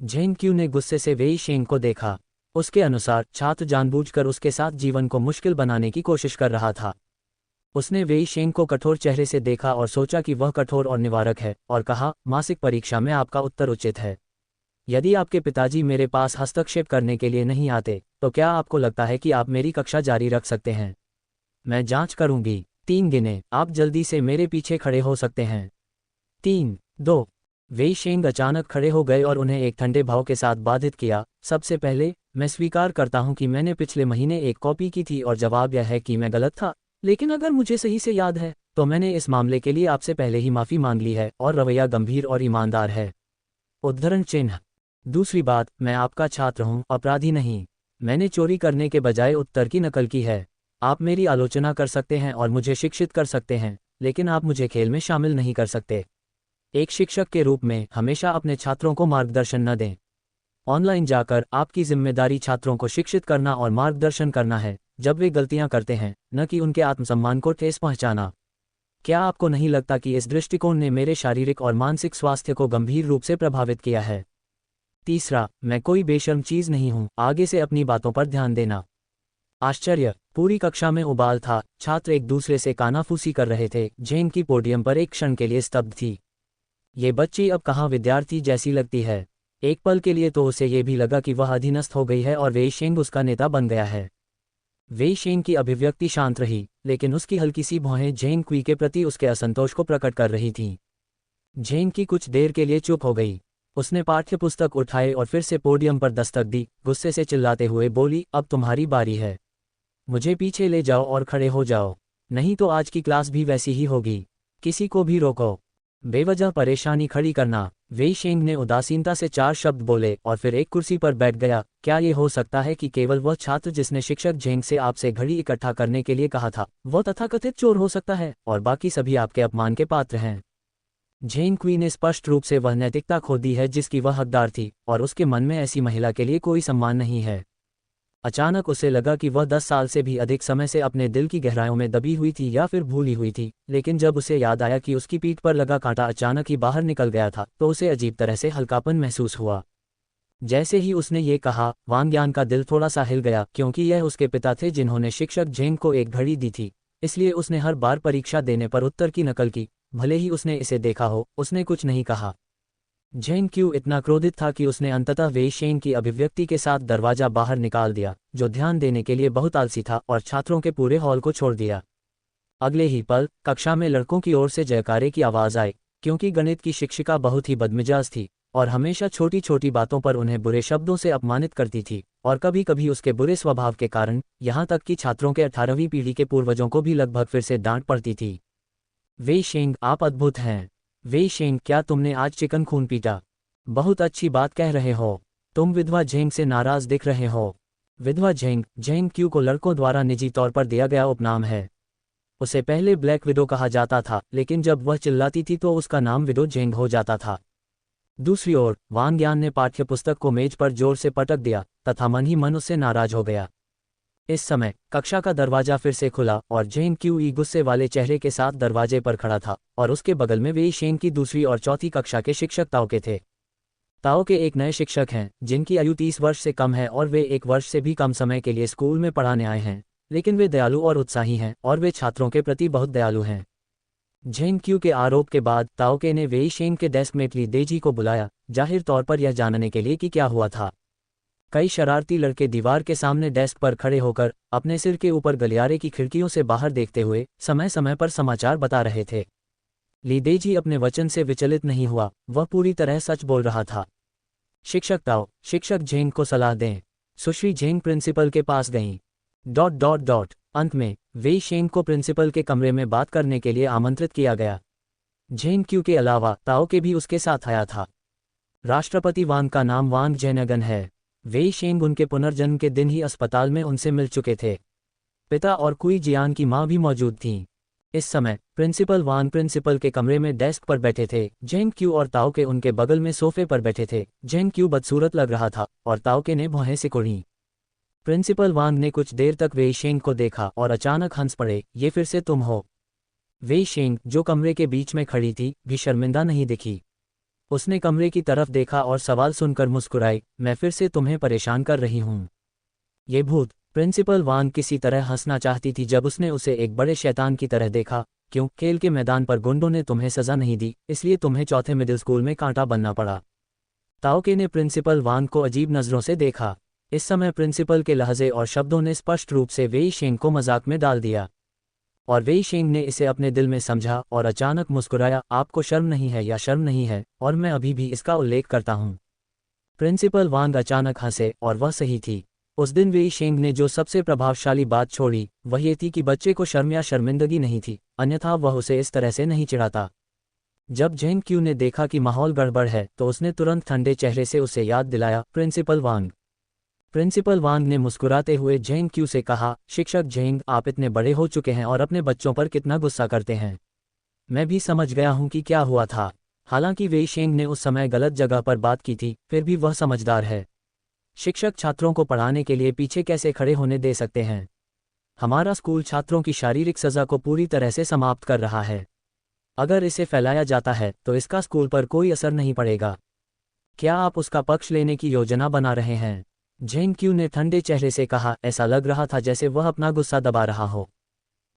Zheng Q ने गुस्से से वेई शेंग को देखा। उसके अनुसार छात्र जानबूझकर उसके साथ जीवन को मुश्किल बनाने की कोशिश कर रहा था। उसने वेई शेंग को कठोर चेहरे से देखा और सोचा कि वह कठोर और निवारक है, और कहा, मासिक परीक्षा में आपका उत्तर उचित है। यदि आपके पिताजी मेरे पास हस्तक्षेप करने के लिए नहीं आते, तो क्या आपको लगता है कि आप मेरी कक्षा जारी रख सकते हैं? मैं जांच करूंगी। 3 गिने, आप जल्दी से मेरे पीछे खड़े हो सकते हैं। 3, 2। वेई शेंग अचानक खड़े हो गए और उन्हें एक ठंडे भाव के साथ बाधित किया। सबसे पहले, मैं स्वीकार करता हूं कि मैंने पिछले महीने एक कॉपी की थी और जवाब यह है कि मैं गलत था, लेकिन अगर मुझे सही से याद है, तो मैंने इस मामले के लिए आपसे पहले ही माफ़ी मांग ली है और रवैया गंभीर और ईमानदार है। उद्धरण चिन्ह। दूसरी बात, मैं आपका छात्र हूं, अपराधी नहीं। मैंने चोरी करने के बजाय उत्तर की नकल की है। आप मेरी आलोचना कर सकते हैं और मुझे शिक्षित कर सकते हैं, लेकिन आप मुझे खेल में शामिल नहीं कर सकते। एक शिक्षक के रूप में हमेशा अपने छात्रों को मार्गदर्शन न दें। ऑनलाइन जाकर आपकी जिम्मेदारी छात्रों को शिक्षित करना और मार्गदर्शन करना है जब वे गलतियां करते हैं, न कि उनके आत्मसम्मान को ठेस पहुंचाना। क्या आपको नहीं लगता कि इस दृष्टिकोण ने मेरे शारीरिक और मानसिक स्वास्थ्य को गंभीर रूप से प्रभावित किया है? तीसरा, मैं कोई बेशर्म चीज नहीं हूं, आगे से अपनी बातों पर ध्यान देना। आश्चर्य। पूरी कक्षा में उबाल था, छात्र एक दूसरे से कानाफूसी कर रहे थे। झेंग की पोडियम पर एक क्षण के लिए स्तब्ध थी। ये बच्ची अब कहाँ विद्यार्थी जैसी लगती है। एक पल के लिए तो उसे ये भी लगा कि वह अधीनस्थ हो गई है और वेई शेंग उसका नेता बन गया है। वेई शेंग की अभिव्यक्ति शांत रही, लेकिन उसकी हल्की सी भौहें झेंग क्वी के प्रति उसके असंतोष को प्रकट कर रही थीं। झेंग की कुछ देर के लिए चुप हो गई। उसने पाठ्यपुस्तक उठाए और फिर से पोडियम पर दस्तक दी। गुस्से से चिल्लाते हुए बोली, अब तुम्हारी बारी है। मुझे पीछे ले जाओ और खड़े हो जाओ, नहीं तो आज की क्लास भी वैसी ही होगी। किसी को भी रोको। बेवजह परेशानी खड़ी करना। वेई शेंग ने उदासीनता से 4 शब्द बोले और फिर एक कुर्सी पर बैठ गया। क्या ये हो सकता है कि केवल वह छात्र जिसने शिक्षक झेंग से आपसे घड़ी इकट्ठा करने के लिए कहा था, वह तथाकथित चोर हो सकता है, और बाकी सभी आपके अपमान के पात्र हैं? झेंग क्वी ने स्पष्ट रूप से वह नैतिकता खो दी है जिसकी वह हकदार थी, और उसके मन में ऐसी महिला के लिए कोई सम्मान नहीं है। अचानक उसे लगा कि वह 10 साल से भी अधिक समय से अपने दिल की गहराइयों में दबी हुई थी या फिर भूली हुई थी, लेकिन जब उसे याद आया कि उसकी पीठ पर लगा कांटा अचानक ही बाहर निकल गया था, तो उसे अजीब तरह से हल्कापन महसूस हुआ। जैसे ही उसने ये कहा, वांग यान का दिल थोड़ा सा हिल गया, क्योंकि यह उसके पिता थे जिन्होंने शिक्षक झेंग को एक घड़ी दी थी। इसलिए उसने हर बार परीक्षा देने पर उत्तर की नकल की, भले ही उसने इसे देखा हो। उसने कुछ नहीं कहा। झेंग क्यू इतना क्रोधित था कि उसने अंततः वेई शेंग की अभिव्यक्ति के साथ दरवाजा बाहर निकाल दिया, जो ध्यान देने के लिए बहुत आलसी था, और छात्रों के पूरे हॉल को छोड़ दिया। अगले ही पल कक्षा में लड़कों की ओर से जयकारे की आवाज आई, क्योंकि गणित की शिक्षिका बहुत ही बदमिजाज थी और हमेशा छोटी छोटी बातों पर उन्हें बुरे शब्दों से अपमानित करती थी, और कभी कभी उसके बुरे स्वभाव के कारण यहाँ तक कि छात्रों के 18वीं पीढ़ी के पूर्वजों को भी लगभग फिर से डांट पड़ती थी। वेई शेंग, आप अद्भुत हैं। वेई शेंग, क्या तुमने आज चिकन खून पीटा? बहुत अच्छी बात कह रहे हो। तुम विधवा झेंग से नाराज दिख रहे हो। विधवा झेंग, झेंग क्यू को लड़कों द्वारा निजी तौर पर दिया गया उपनाम है। उसे पहले ब्लैक विडो कहा जाता था, लेकिन जब वह चिल्लाती थी तो उसका नाम विडो झेंग हो जाता था। दूसरी ओर वांग यान ने पाठ्यपुस्तक को मेज पर जोर से पटक दिया तथा मन ही मन उससे नाराज हो गया। इस समय कक्षा का दरवाजा फिर से खुला और झेंग क्यू ई गुस्से वाले चेहरे के साथ दरवाजे पर खड़ा था, और उसके बगल में वेई शेंग की दूसरी और चौथी कक्षा के शिक्षक ताओ के थे। ताओ के एक नए शिक्षक हैं जिनकी आयु 30 वर्ष से कम है और वे 1 वर्ष से भी कम समय के लिए स्कूल में पढ़ाने आए हैं, लेकिन वे दयालु और उत्साही हैं और वे छात्रों के प्रति बहुत दयालु हैं। झेंग क्यू के आरोप के बाद ताओ के ने वेई शेंग के डेस्क मेट ली देजी को बुलाया, जाहिर तौर पर यह जानने के लिए कि क्या हुआ था। कई शरारती लड़के दीवार के सामने डेस्क पर खड़े होकर अपने सिर के ऊपर गलियारे की खिड़कियों से बाहर देखते हुए समय समय पर समाचार बता रहे थे। ली देजी अपने वचन से विचलित नहीं हुआ, वह पूरी तरह सच बोल रहा था। शिक्षक ताओ, शिक्षक झेंग को सलाह दें। सुश्री झेंग प्रिंसिपल के पास गईं। ... अंत में वेई शेंग को प्रिंसिपल के कमरे में बात करने के लिए आमंत्रित किया गया। झेंग क्यू के अलावा ताओ के भी उसके साथ आया था। राष्ट्रपति वांग का नाम वांग जेनगन है। वेई शेंग उनके पुनर्जन्म के दिन ही अस्पताल में उनसे मिल चुके थे। पिता और कुई जियान की मां भी मौजूद थीं। इस समय प्रिंसिपल वांग प्रिंसिपल के कमरे में डेस्क पर बैठे थे। झेंग क्यू और ताओ के उनके बगल में सोफे पर बैठे थे। झेंग क्यू बदसूरत लग रहा था और ताओ के ने भौहें सिकुड़ी। प्रिंसिपल वांग ने कुछ देर तक वेई शेंग को देखा और अचानक हंस पड़े, ये फिर से तुम हो? वेई शेंग, जो कमरे के बीच में खड़ी थी, भी शर्मिंदा नहीं दिखी। उसने कमरे की तरफ देखा और सवाल सुनकर मुस्कुराई, मैं फिर से तुम्हें परेशान कर रही हूँ। ये भूत। प्रिंसिपल वांग किसी तरह हंसना चाहती थी जब उसने उसे एक बड़े शैतान की तरह देखा। क्यों? खेल के मैदान पर गुंडों ने तुम्हें सजा नहीं दी, इसलिए तुम्हें चौथे मिडिल स्कूल में कांटा बनना पड़ा। ताओके ने प्रिंसिपल वांग को अजीब नज़रों से देखा। इस समय प्रिंसिपल के लहजे और शब्दों ने स्पष्ट रूप से वेई शेंग को मजाक में डाल दिया, और वेई शेंग ने इसे अपने दिल में समझा और अचानक मुस्कुराया, आपको शर्म नहीं है या शर्म नहीं है, और मैं अभी भी इसका उल्लेख करता हूँ। प्रिंसिपल वांग अचानक हंसे, और वह सही थी। उस दिन वेई शेंग ने जो सबसे प्रभावशाली बात छोड़ी वह ये थी कि बच्चे को शर्म या शर्मिंदगी नहीं थी, अन्यथा वह उसे इस तरह से नहीं चिढ़ाता। जब जेंग क्यू ने देखा कि माहौल गड़बड़ है तो उसने तुरंत ठंडे चेहरे से उसे याद दिलाया, प्रिंसिपल वांग। प्रिंसिपल वांग ने मुस्कुराते हुए जेंग क्यू से कहा, शिक्षक जेंग, आप इतने बड़े हो चुके हैं और अपने बच्चों पर कितना गुस्सा करते हैं। मैं भी समझ गया हूं कि क्या हुआ था। हालांकि वेई शेंग ने उस समय गलत जगह पर बात की थी, फिर भी वह समझदार है। शिक्षक छात्रों को पढ़ाने के लिए पीछे कैसे खड़े होने दे सकते हैं? हमारा स्कूल छात्रों की शारीरिक सजा को पूरी तरह से समाप्त कर रहा है। अगर इसे फैलाया जाता है तो इसका स्कूल पर कोई असर नहीं पड़ेगा। क्या आप उसका पक्ष लेने की योजना बना रहे हैं? जेंग क्यू ने ठंडे चेहरे से कहा, ऐसा लग रहा था जैसे वह अपना गुस्सा दबा रहा हो।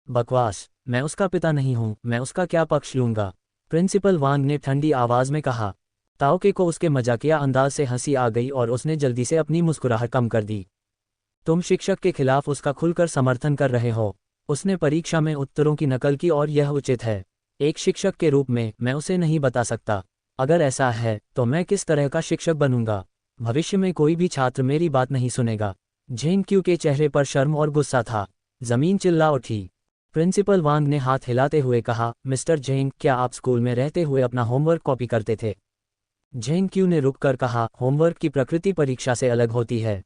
बकवास, मैं उसका पिता नहीं हूं, मैं उसका क्या पक्ष लूंगा? प्रिंसिपल वांग ने ठंडी आवाज में कहा। ताओके को उसके मजाकिया अंदाज से हंसी आ गई और उसने जल्दी से अपनी मुस्कुराहट कम कर दी। तुम शिक्षक के खिलाफ उसका खुलकर समर्थन कर रहे हो। उसने परीक्षा में उत्तरों की नकल की और यह उचित है। एक शिक्षक के रूप में मैं उसे नहीं बता सकता। अगर ऐसा है तो मैं किस तरह का शिक्षक बनूंगा? भविष्य में कोई भी छात्र मेरी बात नहीं सुनेगा। जेंग क्यू के चेहरे पर शर्म और गुस्सा था। जमीन चिल्ला उठी। प्रिंसिपल वांग ने हाथ हिलाते हुए कहा, मिस्टर जेंग, क्या आप स्कूल में रहते हुए अपना होमवर्क कॉपी करते थे? जेंग क्यू ने रुककर कहा, होमवर्क की प्रकृति परीक्षा से अलग होती है।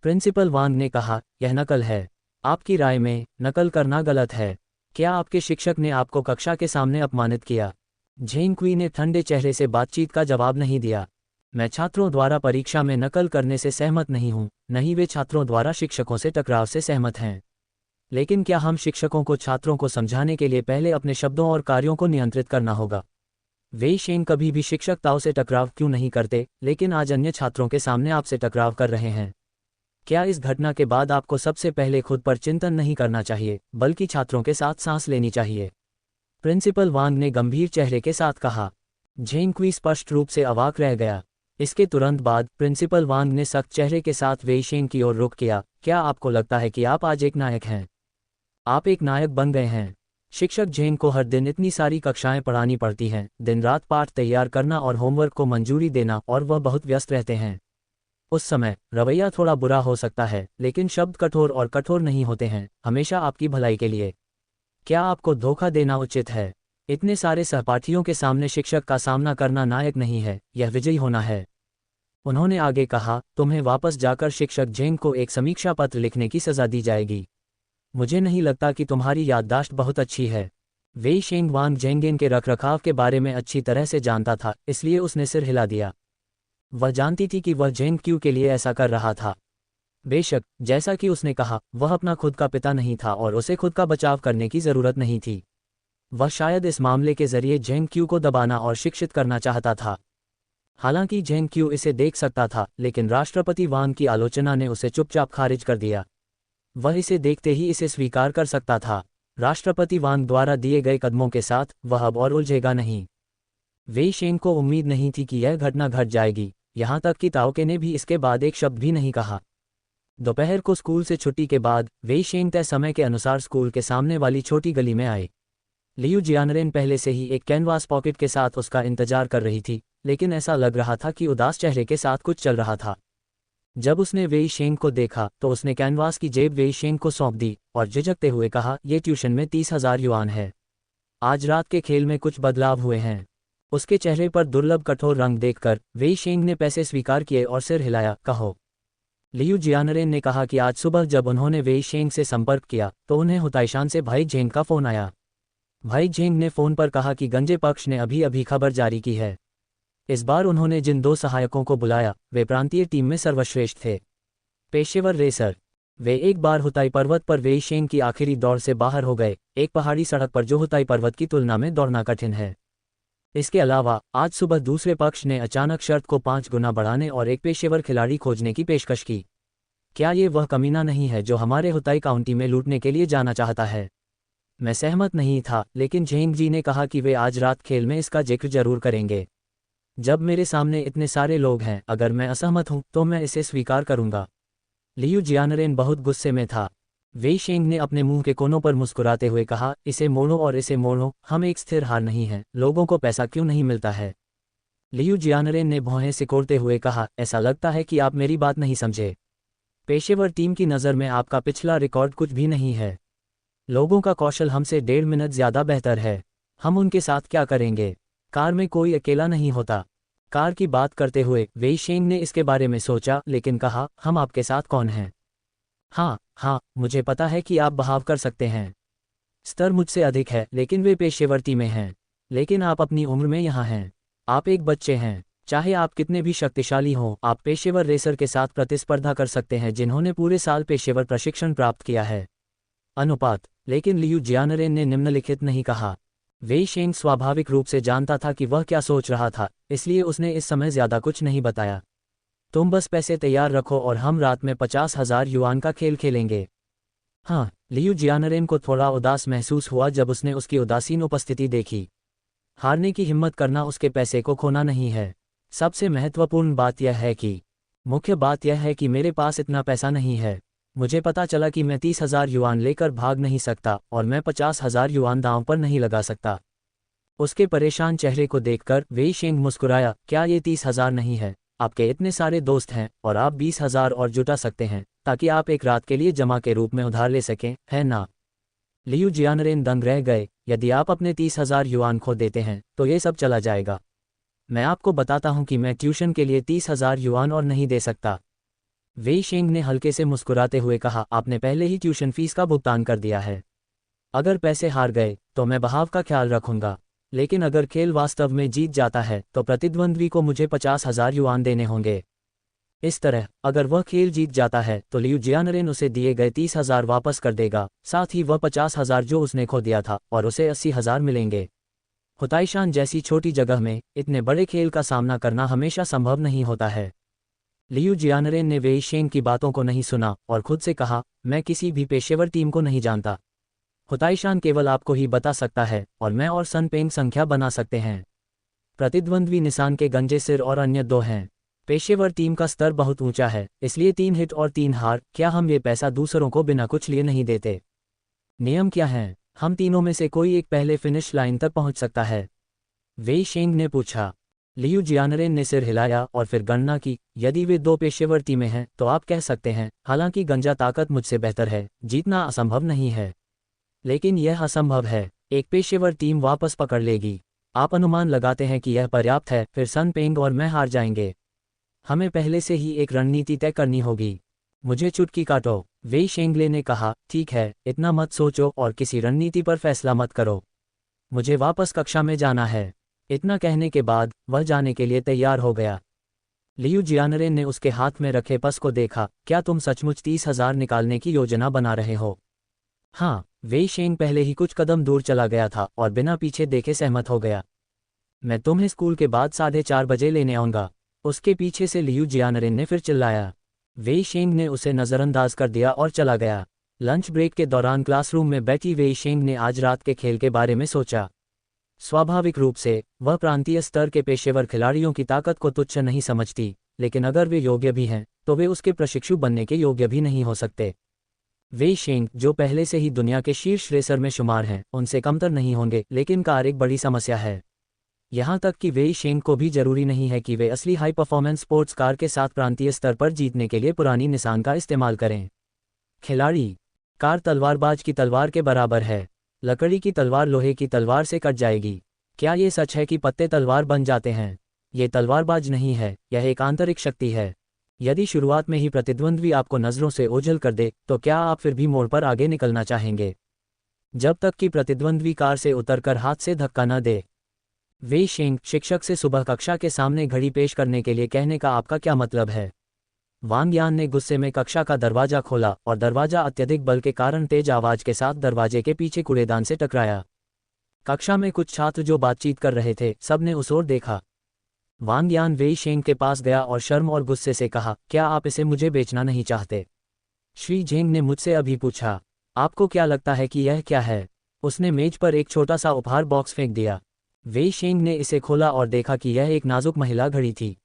प्रिंसिपल वांग ने कहा, यह नकल है। आपकी राय में नकल करना गलत है। क्या आपके शिक्षक ने आपको कक्षा के सामने अपमानित किया? जेंग क्यू ने ठंडे चेहरे से बातचीत का जवाब नहीं दिया। मैं छात्रों द्वारा परीक्षा में नकल करने से सहमत नहीं हूं, नहीं वे छात्रों द्वारा शिक्षकों से टकराव से सहमत हैं। लेकिन क्या हम शिक्षकों को छात्रों को समझाने के लिए पहले अपने शब्दों और कार्यों को नियंत्रित करना होगा? वेई शेंग कभी भी शिक्षक ताओ से टकराव क्यों नहीं करते, लेकिन आज अन्य छात्रों के सामने आपसे टकराव कर रहे हैं? क्या इस घटना के बाद आपको सबसे पहले खुद पर चिंतन नहीं करना चाहिए, बल्कि छात्रों के साथ सांस लेनी चाहिए? प्रिंसिपल वांग ने गंभीर चेहरे के साथ कहा। जेंग क्वी स्पष्ट रूप से अवाक रह गया। इसके तुरंत बाद प्रिंसिपल वांग ने सख्त चेहरे के साथ वेई शेंग की ओर रुख किया, क्या आपको लगता है कि आप आज एक नायक हैं? आप एक नायक बन गए हैं। शिक्षक जेंग को हर दिन इतनी सारी कक्षाएं पढ़ानी पड़ती हैं, दिन रात पाठ तैयार करना और होमवर्क को मंजूरी देना, और वह बहुत व्यस्त रहते हैं। उस समय रवैया थोड़ा बुरा हो सकता है, लेकिन शब्द कठोर और कठोर नहीं होते हैं, हमेशा आपकी भलाई के लिए। क्या आपको धोखा देना उचित है? इतने सारे सहपाठियों के सामने शिक्षक का सामना करना नायक नहीं है, यह विजयी होना है। उन्होंने आगे कहा, तुम्हें वापस जाकर शिक्षक जेंग को एक समीक्षा पत्र लिखने की सजा दी जाएगी। मुझे नहीं लगता कि तुम्हारी याददाश्त बहुत अच्छी है। वेई शेंग वांग जेंगेन के रखरखाव के बारे में अच्छी तरह से जानता था, इसलिए उसने सिर हिला दिया। वह जानती थी कि वह जेंग क्यू के लिए ऐसा कर रहा था। बेशक, जैसा कि उसने कहा, वह अपना खुद का पिता नहीं था और उसे खुद का बचाव करने की जरूरत नहीं थी। वह शायद इस मामले के जरिए जेंग क्यू को दबाना और शिक्षित करना चाहता था। हालांकि जेंग क्यू इसे देख सकता था, लेकिन राष्ट्रपति वांग की आलोचना ने उसे चुपचाप खारिज कर दिया। वह इसे देखते ही इसे स्वीकार कर सकता था। राष्ट्रपति वांग द्वारा दिए गए कदमों के साथ वह अब और उलझेगा नहीं। वेई शेंग को उम्मीद नहीं थी कि यह घटना घट जाएगी, यहां तक कि ताओके ने भी इसके बाद एक शब्द भी नहीं कहा। दोपहर को स्कूल से छुट्टी के बाद वेई शेंग तय समय के अनुसार स्कूल के सामने वाली छोटी गली में आए। लियू जियानरेन पहले से ही एक कैनवास पॉकेट के साथ उसका इंतजार कर रही थी, लेकिन ऐसा लग रहा था कि उदास चेहरे के साथ कुछ चल रहा था। जब उसने वेई शेंग को देखा तो उसने कैनवास की जेब वेई शेंग को सौंप दी और झिझकते हुए कहा, यह ट्यूशन में 30,000 युआन है। आज रात के खेल में कुछ बदलाव हुए हैं। उसके चेहरे पर दुर्लभ कठोर रंग देखकर वेई शेंग ने पैसे स्वीकार किए और सिर हिलाया, कहो। लियू जियानरेन ने कहा कि आज सुबह जब उन्होंने वेई शेंग से संपर्क किया तो उन्हें हुताइशान से भाई जेंग का फोन आया। भाई जेंग ने फोन पर कहा कि गंजे पक्ष ने अभी अभी खबर जारी की है। इस बार उन्होंने जिन 2 सहायकों को बुलाया वे प्रांतीय टीम में सर्वश्रेष्ठ थे, पेशेवर रेसर। वे एक बार हुताई पर्वत पर वेई शेंग की आखिरी दौड़ से बाहर हो गए, एक पहाड़ी सड़क पर जो हुताई पर्वत की तुलना में दौड़ना कठिन है। इसके अलावा आज सुबह दूसरे पक्ष ने अचानक शर्त को 5 गुना बढ़ाने और एक पेशेवर खिलाड़ी खोजने की पेशकश की। क्या ये वह कमीना नहीं है जो हमारे हुताई काउंटी में लूटने के लिए जाना चाहता है? मैं सहमत नहीं था, लेकिन झेंग जी ने कहा कि वे आज रात खेल में इसका जिक्र जरूर करेंगे। जब मेरे सामने इतने सारे लोग हैं, अगर मैं असहमत हूं तो मैं इसे स्वीकार करूंगा। लियू जियानरेन बहुत गुस्से में था। वेई शेंग ने अपने मुंह के कोनों पर मुस्कुराते हुए कहा, इसे मोड़ो और इसे मोड़ो, हम एक स्थिर हार नहीं हैं, लोगों को पैसा क्यों नहीं मिलता है? लियू जियानरेन ने भौहें सिकोड़ते हुए कहा, ऐसा लगता है कि आप मेरी बात नहीं समझे। पेशेवर टीम की नज़र में आपका पिछला रिकॉर्ड कुछ भी नहीं है। लोगों का कौशल हमसे 1.5 मिनट ज़्यादा बेहतर है। हम उनके साथ क्या करेंगे? कार में कोई अकेला नहीं होता। कार की बात करते हुए वेई शेंग ने इसके बारे में सोचा, लेकिन कहा, हम आपके साथ कौन हैं? हाँ, मुझे पता है कि आप बहाव कर सकते हैं। स्तर मुझसे अधिक है, लेकिन वे पेशेवर टीमें हैं। लेकिन आप अपनी उम्र में यहाँ हैं। आप एक बच्चे हैं। चाहे आप कितने भी शक्तिशाली हों, आप पेशेवर रेसर के साथ प्रतिस्पर्धा कर सकते हैं जिन्होंने पूरे साल पेशेवर प्रशिक्षण प्राप्त किया है। अनुपात। लेकिन लियू जियानरेन ने निम्नलिखित नहीं कहा। वेई शेंग स्वाभाविक रूप से जानता था कि वह क्या सोच रहा था, इसलिए उसने इस समय ज्यादा कुछ नहीं बताया। तुम बस पैसे तैयार रखो और हम रात में 50,000 युआन का खेल खेलेंगे। हाँ, लियू जियानरेन को थोड़ा उदास महसूस हुआ जब उसने उसकी उदासीन उपस्थिति देखी। हारने की हिम्मत करना उसके पैसे को खोना नहीं है। सबसे महत्वपूर्ण बात यह है कि मुख्य बात यह है कि मेरे पास इतना पैसा नहीं है। मुझे पता चला कि मैं 30,000 युआन लेकर भाग नहीं सकता और मैं 50,000 युआन दांव पर नहीं लगा सकता। उसके परेशान चेहरे को देखकर वेई शेंग मुस्कुराया, क्या ये 30,000 नहीं है? आपके इतने सारे दोस्त हैं और आप 20,000 और जुटा सकते हैं ताकि आप एक रात के लिए जमा के रूप में उधार ले सकें, है ना? लियू जियानरेन दंग रह गए। यदि आप अपने 30,000 युआन खो देते हैं तो ये सब चला जाएगा। मैं आपको बताता हूं कि मैं ट्यूशन के लिए 30,000 युआन और नहीं दे सकता। वेई शेंग ने हल्के से मुस्कुराते हुए कहा, आपने पहले ही ट्यूशन फीस का भुगतान कर दिया है। अगर पैसे हार गए तो मैं बहाव का ख्याल रखूंगा, लेकिन अगर खेल वास्तव में जीत जाता है तो प्रतिद्वंद्वी को मुझे 50,000 युआन देने होंगे। इस तरह अगर वह खेल जीत जाता है तो लियू जियानरेन उसे दिए गए 30,000 वापस कर देगा, साथ ही वह 50,000 जो उसने खो दिया था, और उसे 80,000 मिलेंगे। हुताईशान जैसी छोटी जगह में इतने बड़े खेल का सामना करना हमेशा संभव नहीं होता है। लियू जियानरेन ने वेई शेंग की बातों को नहीं सुना और खुद से कहा, मैं किसी भी पेशेवर टीम को नहीं जानता। हुताईशान केवल आपको ही बता सकता है और मैं और सन पेंग संख्या बना सकते हैं। प्रतिद्वंद्वी निशान के गंजे सिर और अन्य 2 हैं। पेशेवर टीम का स्तर बहुत ऊंचा है, इसलिए 3 हिट और 3 हार। क्या हम ये पैसा दूसरों को बिना कुछ लिए नहीं देते? नियम क्या हैं? हम तीनों में से कोई एक पहले फिनिश लाइन तक पहुंच सकता है? वेई शेंग ने पूछा। लियू जियानरेन ने सिर हिलाया और फिर गणना की। यदि वे 2 पेशेवर टीमें हैं तो आप कह सकते हैं, हालांकि गंजा ताकत मुझसे बेहतर है, जीतना असंभव नहीं है। लेकिन यह असंभव है। एक पेशेवर टीम वापस पकड़ लेगी। आप अनुमान लगाते हैं कि यह पर्याप्त है, फिर सन पेंग और मैं हार जाएंगे। हमें पहले से ही एक रणनीति तय करनी होगी। मुझे चुटकी काटो, वेई शेंगले ने कहा। ठीक है, इतना मत सोचो और किसी रणनीति पर फैसला मत करो। मुझे वापस कक्षा में जाना है। इतना कहने के बाद वह जाने के लिए तैयार हो गया। लियू जियानरेन ने उसके हाथ में रखे पस को देखा। क्या तुम सचमुच 30,000 निकालने की योजना बना रहे हो? हाँ, वेई शेंग पहले ही कुछ कदम दूर चला गया था और बिना पीछे देखे सहमत हो गया। मैं तुम्हें स्कूल के बाद 4:30 बजे लेने आऊंगा। उसके पीछे से लियू जियानरेन ने फिर चिल्लाया। वेई शेंग ने उसे नज़रअंदाज कर दिया और चला गया। लंच ब्रेक के दौरान क्लासरूम में बैठी वेई शेंग ने आज रात के खेल के बारे में सोचा। स्वाभाविक रूप से वह प्रांतीय स्तर के पेशेवर खिलाड़ियों की ताकत को तुच्छ नहीं समझती, लेकिन अगर वे योग्य भी हैं तो वे उसके प्रशिक्षु बनने के योग्य भी नहीं हो सकते। वेई शेंग, जो पहले से ही दुनिया के शीर्ष रेसर में शुमार हैं, उनसे कमतर नहीं होंगे, लेकिन कार एक बड़ी समस्या है। यहाँ तक कि वेई शेंग को भी जरूरी नहीं है कि वे असली हाई परफॉर्मेंस स्पोर्ट्स कार के साथ प्रांतीय स्तर पर जीतने के लिए पुरानी निसान का इस्तेमाल करें। खिलाड़ी। कार तलवारबाज की तलवार के बराबर है। लकड़ी की तलवार लोहे की तलवार से कट जाएगी। क्या ये सच है कि पत्ते तलवार बन जाते हैं? ये तलवारबाज नहीं है, यह एक आंतरिक शक्ति है। यदि शुरुआत में ही प्रतिद्वंद्वी आपको नज़रों से ओझल कर दे तो क्या आप फिर भी मोड़ पर आगे निकलना चाहेंगे, जब तक कि प्रतिद्वंद्वी कार से उतरकर हाथ से धक्का न दे? वेई शेंग, शिक्षक से सुबह कक्षा के सामने घड़ी पेश करने के लिए कहने का आपका क्या मतलब है? वांग यान ने गुस्से में कक्षा का दरवाजा खोला और दरवाजा अत्यधिक बल के कारण तेज आवाज के साथ दरवाजे के पीछे कूड़ेदान से टकराया। कक्षा में कुछ छात्र जो बातचीत कर रहे थे, सबने उस ओर देखा। वांग यान वेई शेंग के पास गया और शर्म और गुस्से से कहा, क्या आप इसे मुझे बेचना नहीं चाहते? शी झेंग ने मुझसे अभी पूछा। आपको क्या लगता है कि यह क्या है? उसने मेज पर एक छोटा सा उपहार बॉक्स फेंक दिया। वेई शेंग ने इसे खोला और देखा कि यह एक नाजुक महिला घड़ी थी।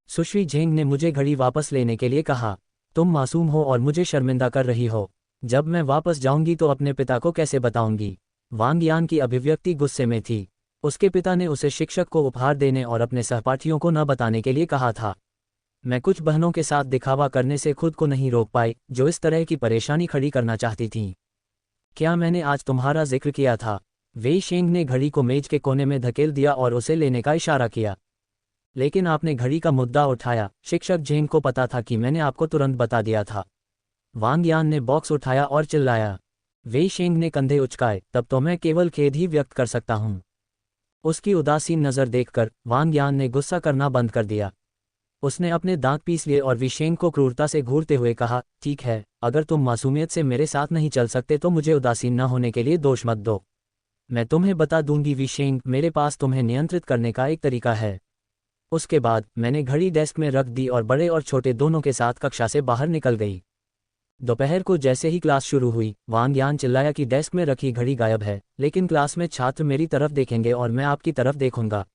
सुश्री झेंग ने मुझे घड़ी वापस लेने के लिए कहा। तुम मासूम हो और मुझे शर्मिंदा कर रही हो। जब मैं वापस जाऊंगी तो अपने पिता को कैसे बताऊंगी? वांग यान की अभिव्यक्ति गुस्से में थी। उसके पिता ने उसे शिक्षक को उपहार देने और अपने सहपाठियों को न बताने के लिए कहा था। मैं कुछ बहनों के साथ दिखावा करने से खुद को नहीं रोक पाई, जो इस तरह की परेशानी खड़ी करना चाहती थीं। क्या मैंने आज तुम्हारा जिक्र किया था? वेई शेंग ने घड़ी को मेज के कोने में धकेल दिया और उसे लेने का इशारा किया। लेकिन आपने घड़ी का मुद्दा उठाया। शिक्षक झेंग को पता था कि मैंने आपको तुरंत बता दिया था। वांग यान ने बॉक्स उठाया और चिल्लाया। वेई शेंग ने कंधे उचकाए। तब तो मैं केवल खेद ही व्यक्त कर सकता हूँ। उसकी उदासीन नज़र देखकर वांग यान ने गुस्सा करना बंद कर दिया। उसने अपने दांत पीस लिए और वी शेंग को क्रूरता से घूरते हुए कहा, ठीक है, अगर तुम मासूमियत से मेरे साथ नहीं चल सकते तो मुझे उदासीन न होने के लिए दोष मत दो। मैं तुम्हें बता दूंगी वी शेंग, मेरे पास तुम्हें नियंत्रित करने का एक तरीका है। उसके बाद मैंने घड़ी डेस्क में रख दी और बड़े और छोटे दोनों के साथ कक्षा से बाहर निकल गई। दोपहर को जैसे ही क्लास शुरू हुई, वांग यान चिल्लाया कि डेस्क में रखी घड़ी गायब है, लेकिन क्लास में छात्र मेरी तरफ देखेंगे और मैं आपकी तरफ देखूंगा।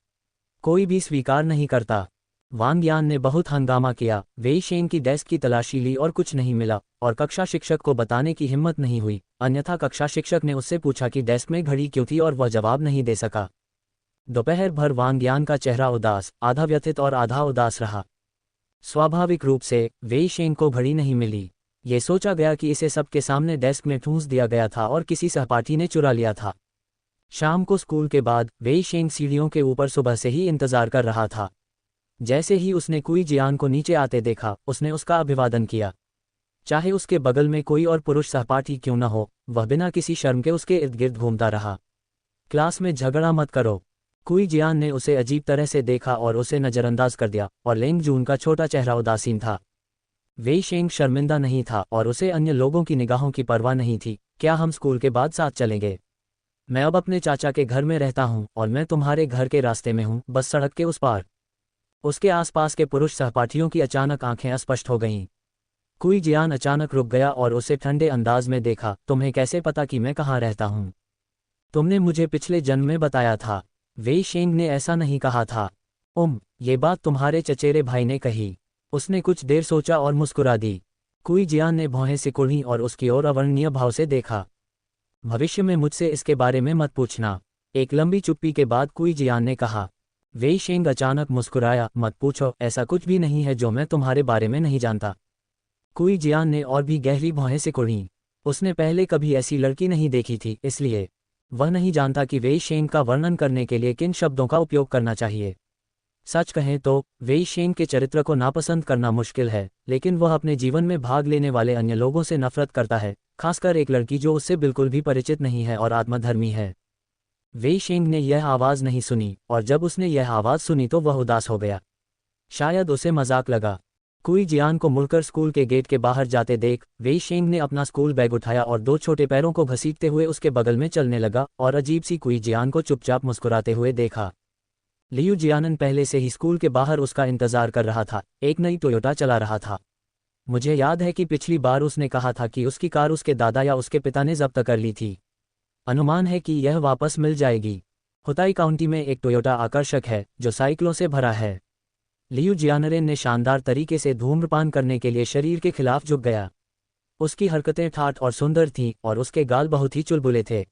कोई भी स्वीकार नहीं करता। वांग यान ने बहुत हंगामा किया। वेई शेंग की डेस्क की तलाशी ली और कुछ नहीं मिला, और कक्षा शिक्षक को बताने की हिम्मत नहीं हुई। अन्यथा कक्षा शिक्षक ने उससे पूछा कि डेस्क में घड़ी क्यों थी और वह जवाब नहीं दे सका। दोपहर भर वांग यान का चेहरा उदास, आधा व्यथित और आधा उदास रहा। स्वाभाविक रूप से वेई शेंग को घड़ी नहीं मिली। ये सोचा गया कि इसे सबके सामने डेस्क में ठूंस दिया गया था और किसी सहपाठी ने चुरा लिया था। शाम को स्कूल के बाद वेई शेंग सीढ़ियों के ऊपर सुबह से ही इंतजार कर रहा था। जैसे ही उसने कुई जियान को नीचे आते देखा, उसने उसका अभिवादन किया। चाहे उसके बगल में कोई और पुरुष सहपाठी क्यों न हो, वह बिना किसी शर्म के उसके इर्द गिर्द घूमता रहा। क्लास में झगड़ा मत करो। कुई जियान ने उसे अजीब तरह से देखा और उसे नजरअंदाज कर दिया, और लेंग जून का छोटा चेहरा उदासीन था। वेई शेंग शर्मिंदा नहीं था और उसे अन्य लोगों की निगाहों की परवाह नहीं थी। क्या हम स्कूल के बाद साथ चलेंगे? मैं अब अपने चाचा के घर में रहता हूँ और मैं तुम्हारे घर के रास्ते में हूँ, बस सड़क के उस पार। उसके आसपास के पुरुष सहपाठियों की अचानक आंखें अस्पष्ट हो गईं। कुई जियान अचानक रुक गया और उसे ठंडे अंदाज में देखा। तुम्हें कैसे पता कि मैं कहाँ रहता हूँ? तुमने मुझे पिछले जन्म में बताया था। वेई शेंग ने ऐसा नहीं कहा था। ये बात तुम्हारे चचेरे भाई ने कही। उसने कुछ देर सोचा और मुस्कुरा दी। कुई जियान ने भौहें सिकुड़ी और उसकी ओर अवर्णनीय भाव से देखा। भविष्य में मुझसे इसके बारे में मत पूछना। एक लंबी चुप्पी के बाद कुई जियान ने कहा। वेई शेंग अचानक मुस्कुराया। मत पूछो, ऐसा कुछ भी नहीं है जो मैं तुम्हारे बारे में नहीं जानता। कुई जियान ने और भी गहरी भौहें सिकुड़ीं। उसने पहले कभी ऐसी लड़की नहीं देखी थी, इसलिए वह नहीं जानता कि वेई शेंग का वर्णन करने के लिए किन शब्दों का उपयोग करना चाहिए। सच कहें तो वेई शेंग के चरित्र को नापसंद करना मुश्किल है, लेकिन वह अपने जीवन में भाग लेने वाले अन्य लोगों से नफरत करता है, खासकर एक लड़की जो उससे बिल्कुल भी परिचित नहीं है और आत्मधर्मी है। वेई शेंग ने यह आवाज़ नहीं सुनी, और जब उसने यह आवाज़ सुनी तो वह उदास हो गया। शायद उसे मजाक लगा। कुई जियान को मुड़कर स्कूल के गेट के बाहर जाते देख वेई शेंग ने अपना स्कूल बैग उठाया और दो छोटे पैरों को घसीटते हुए उसके बगल में चलने लगा और अजीब सी कुई जियान को चुपचाप मुस्कुराते हुए देखा। लियू जियानन पहले से ही स्कूल के बाहर उसका इंतजार कर रहा था, एक नई टोयोटा चला रहा था। मुझे याद है कि पिछली बार उसने कहा था कि उसकी कार उसके दादा या उसके पिता ने जब्त कर ली थी। अनुमान है कि यह वापस मिल जाएगी। हुताई काउंटी में एक टोयोटा आकर्षक है जो साइकिलों से भरा है। लियू जियानरेन ने शानदार तरीके से धूम्रपान करने के लिए शरीर के खिलाफ झुक गया। उसकी हरकतें ठाठ और सुंदर थीं और उसके गाल बहुत ही चुलबुले थे।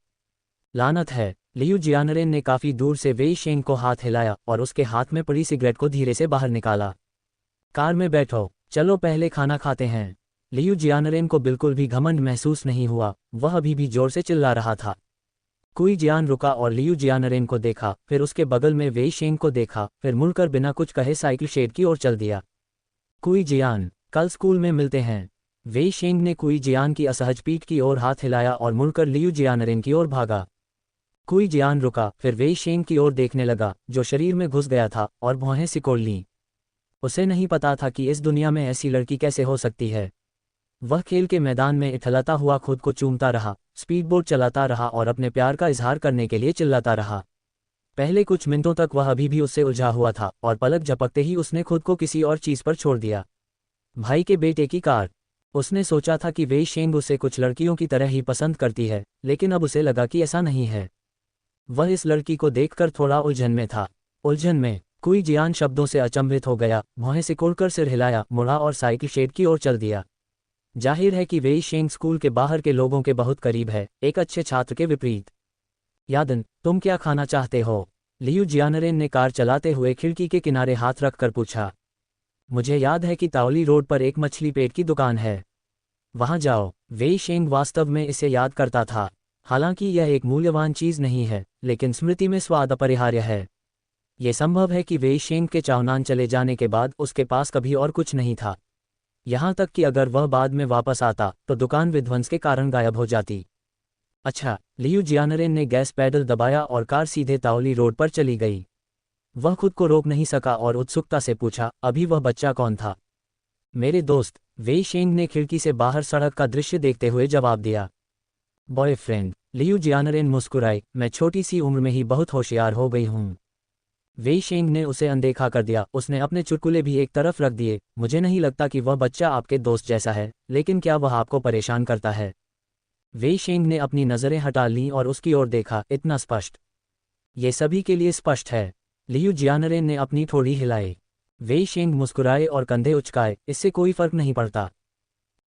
लानत है। लियू जियानरेन ने काफी दूर से वेई शेंग को हाथ हिलाया और उसके हाथ में पड़ी सिगरेट को धीरे से बाहर निकाला। कार में बैठो, चलो पहले खाना खाते हैं। लियू जियानरेन को बिल्कुल भी घमंड महसूस नहीं हुआ, वह अभी भी जोर से चिल्ला रहा था। कुई जियान रुका और लियू जियानरेन को देखा, फिर उसके बगल में वेई शेंग को देखा, फिर मुड़कर बिना कुछ कहे साइकिल शेड की ओर चल दिया। कुई जियान, कल स्कूल में मिलते हैं। वेई शेंग ने कुई जियान की असहज पीठ की ओर हाथ हिलाया और मुड़कर लियू जियानरेन की ओर भागा। कुई जियान रुका, फिर वेई शेंग की ओर देखने लगा, जो शरीर में घुस गया था, और भौहें सिकोड़ लीं। उसे नहीं पता था कि इस दुनिया में ऐसी लड़की कैसे हो सकती है। वह खेल के मैदान में इठलाता हुआ खुद को चूमता रहा, स्पीडबोट चलाता रहा और अपने प्यार का इजहार करने के लिए चिल्लाता रहा। पहले कुछ मिनटों तक वह अभी भी उससे उलझा हुआ था और पलक झपकते ही उसने खुद को किसी और चीज पर छोड़ दिया। भाई के बेटे की कार। उसने सोचा था कि वेई शेंग उसे कुछ लड़कियों की तरह ही पसंद करती है, लेकिन अब उसे लगा कि ऐसा नहीं है। वह इस लड़की को देखकर थोड़ा उलझन में था। उलझन में कुई जियान शब्दों से अचंभित हो गया, भौहें सिकोड़कर सिर हिलाया, मुड़ा और साइकिल शेड की ओर चल दिया। जाहिर है कि वेई शेंग स्कूल के बाहर के लोगों के बहुत करीब है, एक अच्छे छात्र के विपरीत। यादन, तुम क्या खाना चाहते हो? लियू जियानरेन ने कार चलाते हुए खिड़की के किनारे हाथ रखकर पूछा। मुझे याद है कि ताओली रोड पर एक मछली पेट की दुकान है, वहां जाओ। वेई शेंग वास्तव में इसे याद करता था। हालांकि यह एक मूल्यवान चीज नहीं है, लेकिन स्मृति में स्वाद अपरिहार्य है। ये संभव है कि वेई शेंग के चावनान चले जाने के बाद उसके पास कभी और कुछ नहीं था। यहां तक कि अगर वह बाद में वापस आता तो दुकान विध्वंस के कारण गायब हो जाती। अच्छा, लियू जियानरेन ने गैस पेडल दबाया और कार सीधे ताओली रोड पर चली गई। वह खुद को रोक नहीं सका और उत्सुकता से पूछा, अभी वह बच्चा कौन था? मेरे दोस्त, वेई शेंग ने खिड़की से बाहर सड़क का दृश्य देखते हुए जवाब दिया। बॉयफ्रेंड, लियू जियानरेन मुस्कुराई, मैं छोटी सी उम्र में ही बहुत होशियार हो गई हूँ। वेई शेंग ने उसे अनदेखा कर दिया, उसने अपने चुटकुले भी एक तरफ रख दिए। मुझे नहीं लगता कि वह बच्चा आपके दोस्त जैसा है, लेकिन क्या वह आपको परेशान करता है? वेई शेंग ने अपनी नज़रें हटा लीं और उसकी ओर देखा, इतना स्पष्ट? ये सभी के लिए स्पष्ट है। लियू जियानरेन ने अपनी ठोड़ी हिलाई। वेई शेंग मुस्कुराए और कंधे उचकाए, इससे कोई फर्क नहीं पड़ता।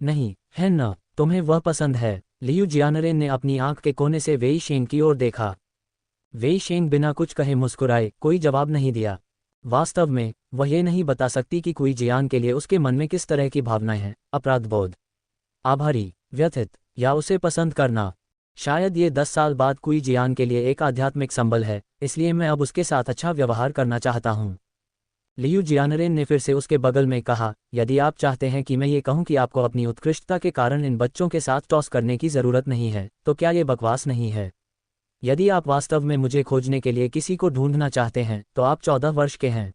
नहीं, है न? तुम्हें वह पसंद है? लियू जियानरेन ने अपनी आंख के कोने से वेई शेंग की ओर देखा। वेई शेंग बिना कुछ कहे मुस्कुराए, कोई जवाब नहीं दिया। वास्तव में वह ये नहीं बता सकती कि कुई जियान के लिए उसके मन में किस तरह की भावनाएं हैं, अपराधबोध, आभारी, व्यथित, या उसे पसंद करना। शायद ये 10 साल बाद कुई जियान के लिए एक आध्यात्मिक संबल है, इसलिए मैं अब उसके साथ अच्छा व्यवहार करना चाहता हूँ। लियू जियानरेन ने फिर से उसके बगल में कहा, यदि आप चाहते हैं कि मैं ये कहूं कि आपको अपनी उत्कृष्टता के कारण इन बच्चों के साथ टॉस करने की ज़रूरत नहीं है, तो क्या ये बकवास नहीं है? यदि आप वास्तव में मुझे खोजने के लिए किसी को ढूंढना चाहते हैं तो आप 14 वर्ष के हैं।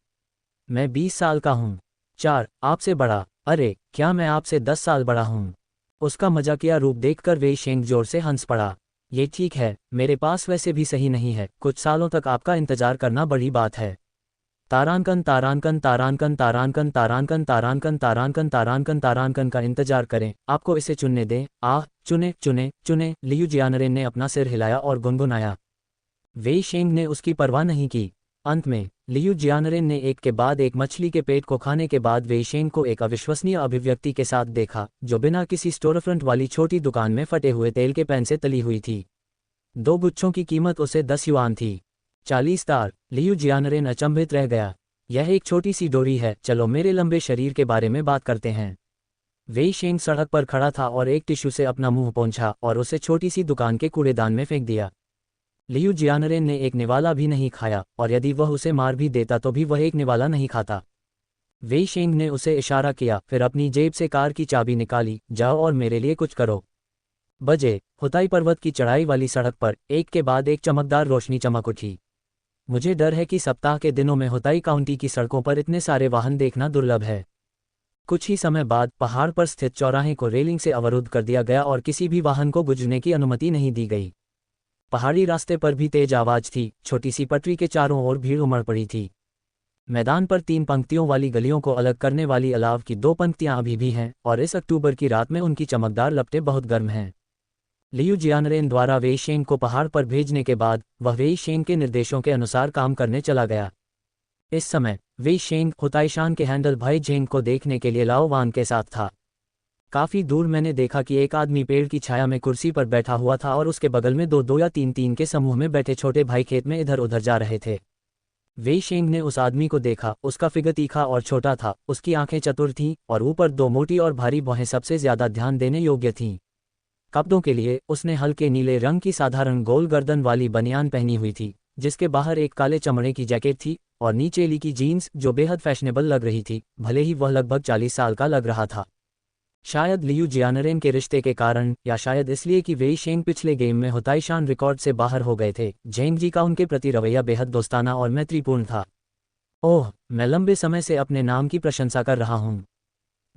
मैं 20 साल का हूँ। 4, आपसे बड़ा। अरे, क्या मैं आपसे 10 साल बड़ा हूँ? उसका मजाकिया रूप देखकर वेई शेंग जोर से हंस पड़ा। ये ठीक है, मेरे पास वैसे भी सही नहीं है, कुछ सालों तक आपका इंतजार करना बड़ी बात है। तारांकन तारांकन तारांकन तारांकन तारांकन तारांकन तारांकन तारांकन तारांकन का इंतजार करें, आपको इसे चुनने दें। आह, चुने चुने चुने। लियू जियानरेन ने अपना सिर हिलाया और गुनगुनाया। वेई शेंग ने उसकी परवाह नहीं की। अंत में लियू जियानरेन ने एक के बाद एक मछली के पेट को खाने के बाद वेई शेंग को एक अविश्वसनीय अभिव्यक्ति के साथ देखा, जो बिना किसी स्टोरफ्रंट वाली छोटी दुकान में फटे हुए तेल के पैन से तली हुई थी। 2 गुच्छों की कीमत उसे 10 युआन थी। 40 तार। लियू जियानरेन अचंभित रह गया। यह एक छोटी सी डोरी है, चलो मेरे लंबे शरीर के बारे में बात करते हैं। वेई शेंग सड़क पर खड़ा था और एक टिश्यू से अपना मुंह पोंछा और उसे छोटी सी दुकान के कूड़ेदान में फेंक दिया। लियू जियानरेन ने एक निवाला भी नहीं खाया, और यदि वह उसे मार भी देता तो भी वह एक निवाला नहीं खाता। वेई शेंग ने उसे इशारा किया, फिर अपनी जेब से कार की चाबी निकाली। जाओ और मेरे लिए कुछ करो। बजे, हुताई पर्वत की चढ़ाई वाली सड़क पर एक के बाद एक चमकदार रोशनी चमक उठी। मुझे डर है कि सप्ताह के दिनों में हुताई काउंटी की सड़कों पर इतने सारे वाहन देखना दुर्लभ है। कुछ ही समय बाद पहाड़ पर स्थित चौराहे को रेलिंग से अवरुद्ध कर दिया गया और किसी भी वाहन को गुजरने की अनुमति नहीं दी गई। पहाड़ी रास्ते पर भी तेज आवाज थी, छोटी सी पटरी के चारों ओर भीड़ उमड़ पड़ी थी। मैदान पर 3 पंक्तियों वाली गलियों को अलग करने वाली अलाव की 2 पंक्तियां अभी भी हैं, और इस अक्टूबर की रात में उनकी चमकदार लपटें बहुत गर्म हैं। लियू जियानरेन द्वारा वेई शेंग को पहाड़ पर भेजने के बाद वह वेई शेंग के निर्देशों के अनुसार काम करने चला गया। इस समय वेई शेंग हुताईशान के हैंडल भाई झेंग को देखने के लिए लाओ वान के साथ था। काफी दूर मैंने देखा कि एक आदमी पेड़ की छाया में कुर्सी पर बैठा हुआ था और उसके बगल में 2-2 या 3-3 के समूह में बैठे छोटे भाई खेत में इधर उधर जा रहे थे। वेई शेंग ने उस आदमी को देखा। उसका फिगर तीखा और छोटा था, उसकी आंखें चतुर थीं और ऊपर 2 मोटी और भारी भौहें सबसे ज्यादा ध्यान देने योग्य थीं। कपड़ों के लिए उसने हल्के नीले रंग की साधारण गोल गर्दन वाली बनियान पहनी हुई थी, जिसके बाहर एक काले चमड़े की जैकेट थी, और नीचे ली की जीन्स जो बेहद फैशनेबल लग रही थी, भले ही वह लगभग 40 साल का लग रहा था। शायद लियू जियानरेन के रिश्ते के कारण, या शायद इसलिए कि वेई शेंग पिछले गेम में हुताईशान रिकॉर्ड से बाहर हो गए थे, झेंग जी का उनके प्रति रवैया बेहद दोस्ताना और मैत्रीपूर्ण था। ओह, मैं लंबे समय से अपने नाम की प्रशंसा कर रहा हूँ।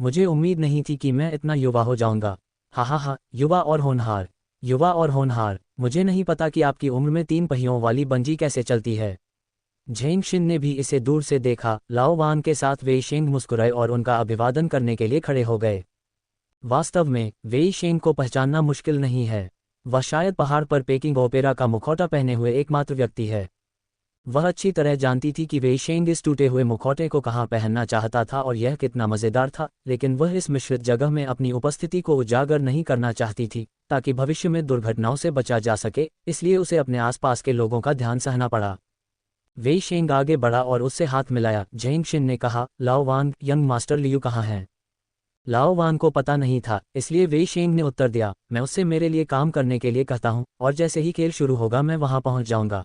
मुझे उम्मीद नहीं थी कि मैं इतना युवा हो जाऊंगा। हा, युवा और होनहार, युवा और होनहार, मुझे नहीं पता कि आपकी उम्र में 3 पहियों वाली बंजी कैसे चलती है। झेंग शिन ने भी इसे दूर से देखा। लाओ वान के साथ वेई शेंग मुस्कुराए और उनका अभिवादन करने के लिए खड़े हो गए। वास्तव में वेई शेंग को पहचानना मुश्किल नहीं है। वह शायद पहाड़ पर पेकिंग ओपेरा का मुखौटा पहने हुए एकमात्र व्यक्ति है। वह अच्छी तरह जानती थी कि वेई शेंग इस टूटे हुए मुखौटे को कहाँ पहनना चाहता था और यह कितना मज़ेदार था, लेकिन वह इस मिश्रित जगह में अपनी उपस्थिति को उजागर नहीं करना चाहती थी ताकि भविष्य में दुर्घटनाओं से बचा जा सके, इसलिए उसे अपने आसपास के लोगों का ध्यान सहना पड़ा। वेई शेंग आगे बढ़ा और उससे हाथ मिलाया। झेंग शिन ने कहा, लाओ वान, यंग मास्टर लियू कहाँ हैं? लाओ वान को पता नहीं था, इसलिए वेई शेंग ने उत्तर दिया, मैं उससे मेरे लिए काम करने के लिए कहता हूँ और जैसे ही खेल शुरू होगा मैं वहां पहुंच जाऊंगा।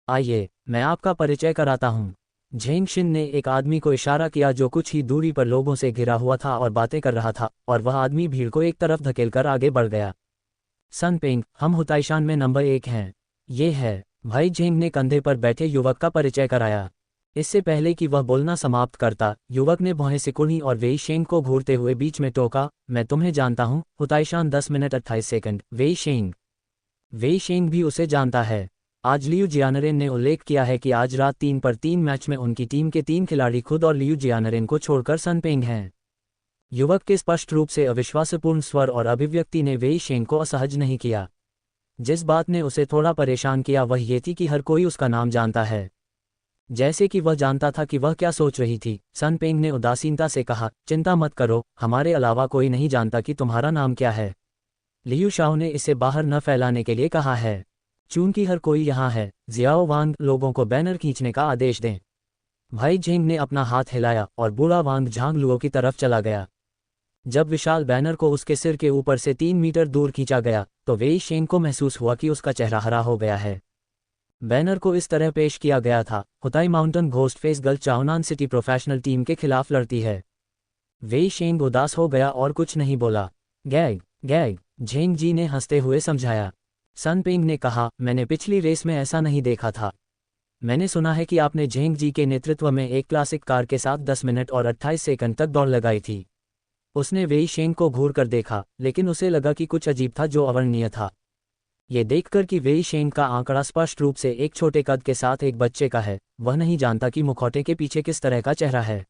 आइए, मैं आपका परिचय कराता हूँ। झेंग शिन ने एक आदमी को इशारा किया जो कुछ ही दूरी पर लोगों से घिरा हुआ था और बातें कर रहा था, और वह आदमी भीड़ को एक तरफ धकेलकर आगे बढ़ गया। सन पेंग, हम हुताइशान में नंबर 1 हैं। ये है। भाई झेंग ने कंधे पर बैठे युवक का परिचय कराया। इससे पहले कि वह बोलना समाप्त करता, युवक ने भौहें सिकुड़ी और वेई शेंग को घूरते हुए बीच में टोका, मैं तुम्हें जानता हूँ, हुताइशान 10 मिनट 28 सेकंड। वेई शेंग। वेई शेंग भी उसे जानता है। आज लियू जियानरेन ने उल्लेख किया है कि आज रात 3 पर 3 मैच में उनकी टीम के 3 खिलाड़ी खुद और लियू जियानरेन को छोड़कर सन पेंग हैं। युवक के स्पष्ट रूप से अविश्वासपूर्ण स्वर और अभिव्यक्ति ने वेई शेंग को असहज नहीं किया। जिस बात ने उसे थोड़ा परेशान किया वह ये थी कि हर कोई उसका नाम जानता है, जैसे कि वह जानता था कि वह क्या सोच रही थी। सन पेंग ने उदासीनता से कहा, चिंता मत करो, हमारे अलावा कोई नहीं जानता कि तुम्हारा नाम क्या है। लियू शाओ ने इसे बाहर न फैलाने के लिए कहा है। चूंकि हर कोई यहाँ है, जियाओ वांग, लोगों को बैनर खींचने का आदेश दें। भाई झेंग ने अपना हाथ हिलाया और बूढ़ा वांग झांग लुओ की तरफ चला गया। जब विशाल बैनर को उसके सिर के ऊपर से 3 मीटर दूर खींचा गया तो वेई शेंग को महसूस हुआ कि उसका चेहरा हरा हो गया है। बैनर को इस तरह पेश किया गया था, हुताई mountain ghost face girl Chaonan city professional team के खिलाफ लड़ती है। वेई शेंग उदास हो गया और कुछ नहीं बोला। गैग गैग, झेंग जी ने हंसते हुए समझाया। सन पेंग ने कहा, मैंने पिछली रेस में ऐसा नहीं देखा था। मैंने सुना है कि आपने झेंग जी के नेतृत्व में एक क्लासिक कार के साथ 10 मिनट और 28 सेकंड तक दौड़ लगाई थी। उसने वेई शेंग को घूर कर देखा, लेकिन उसे लगा कि कुछ अजीब था जो अवर्णनीय था। ये देखकर कि वेई शेंग का आंकड़ा स्पष्ट रूप से एक छोटे कद के साथ एक बच्चे का है, वह नहीं जानता कि मुखौटे के पीछे किस तरह का चेहरा है।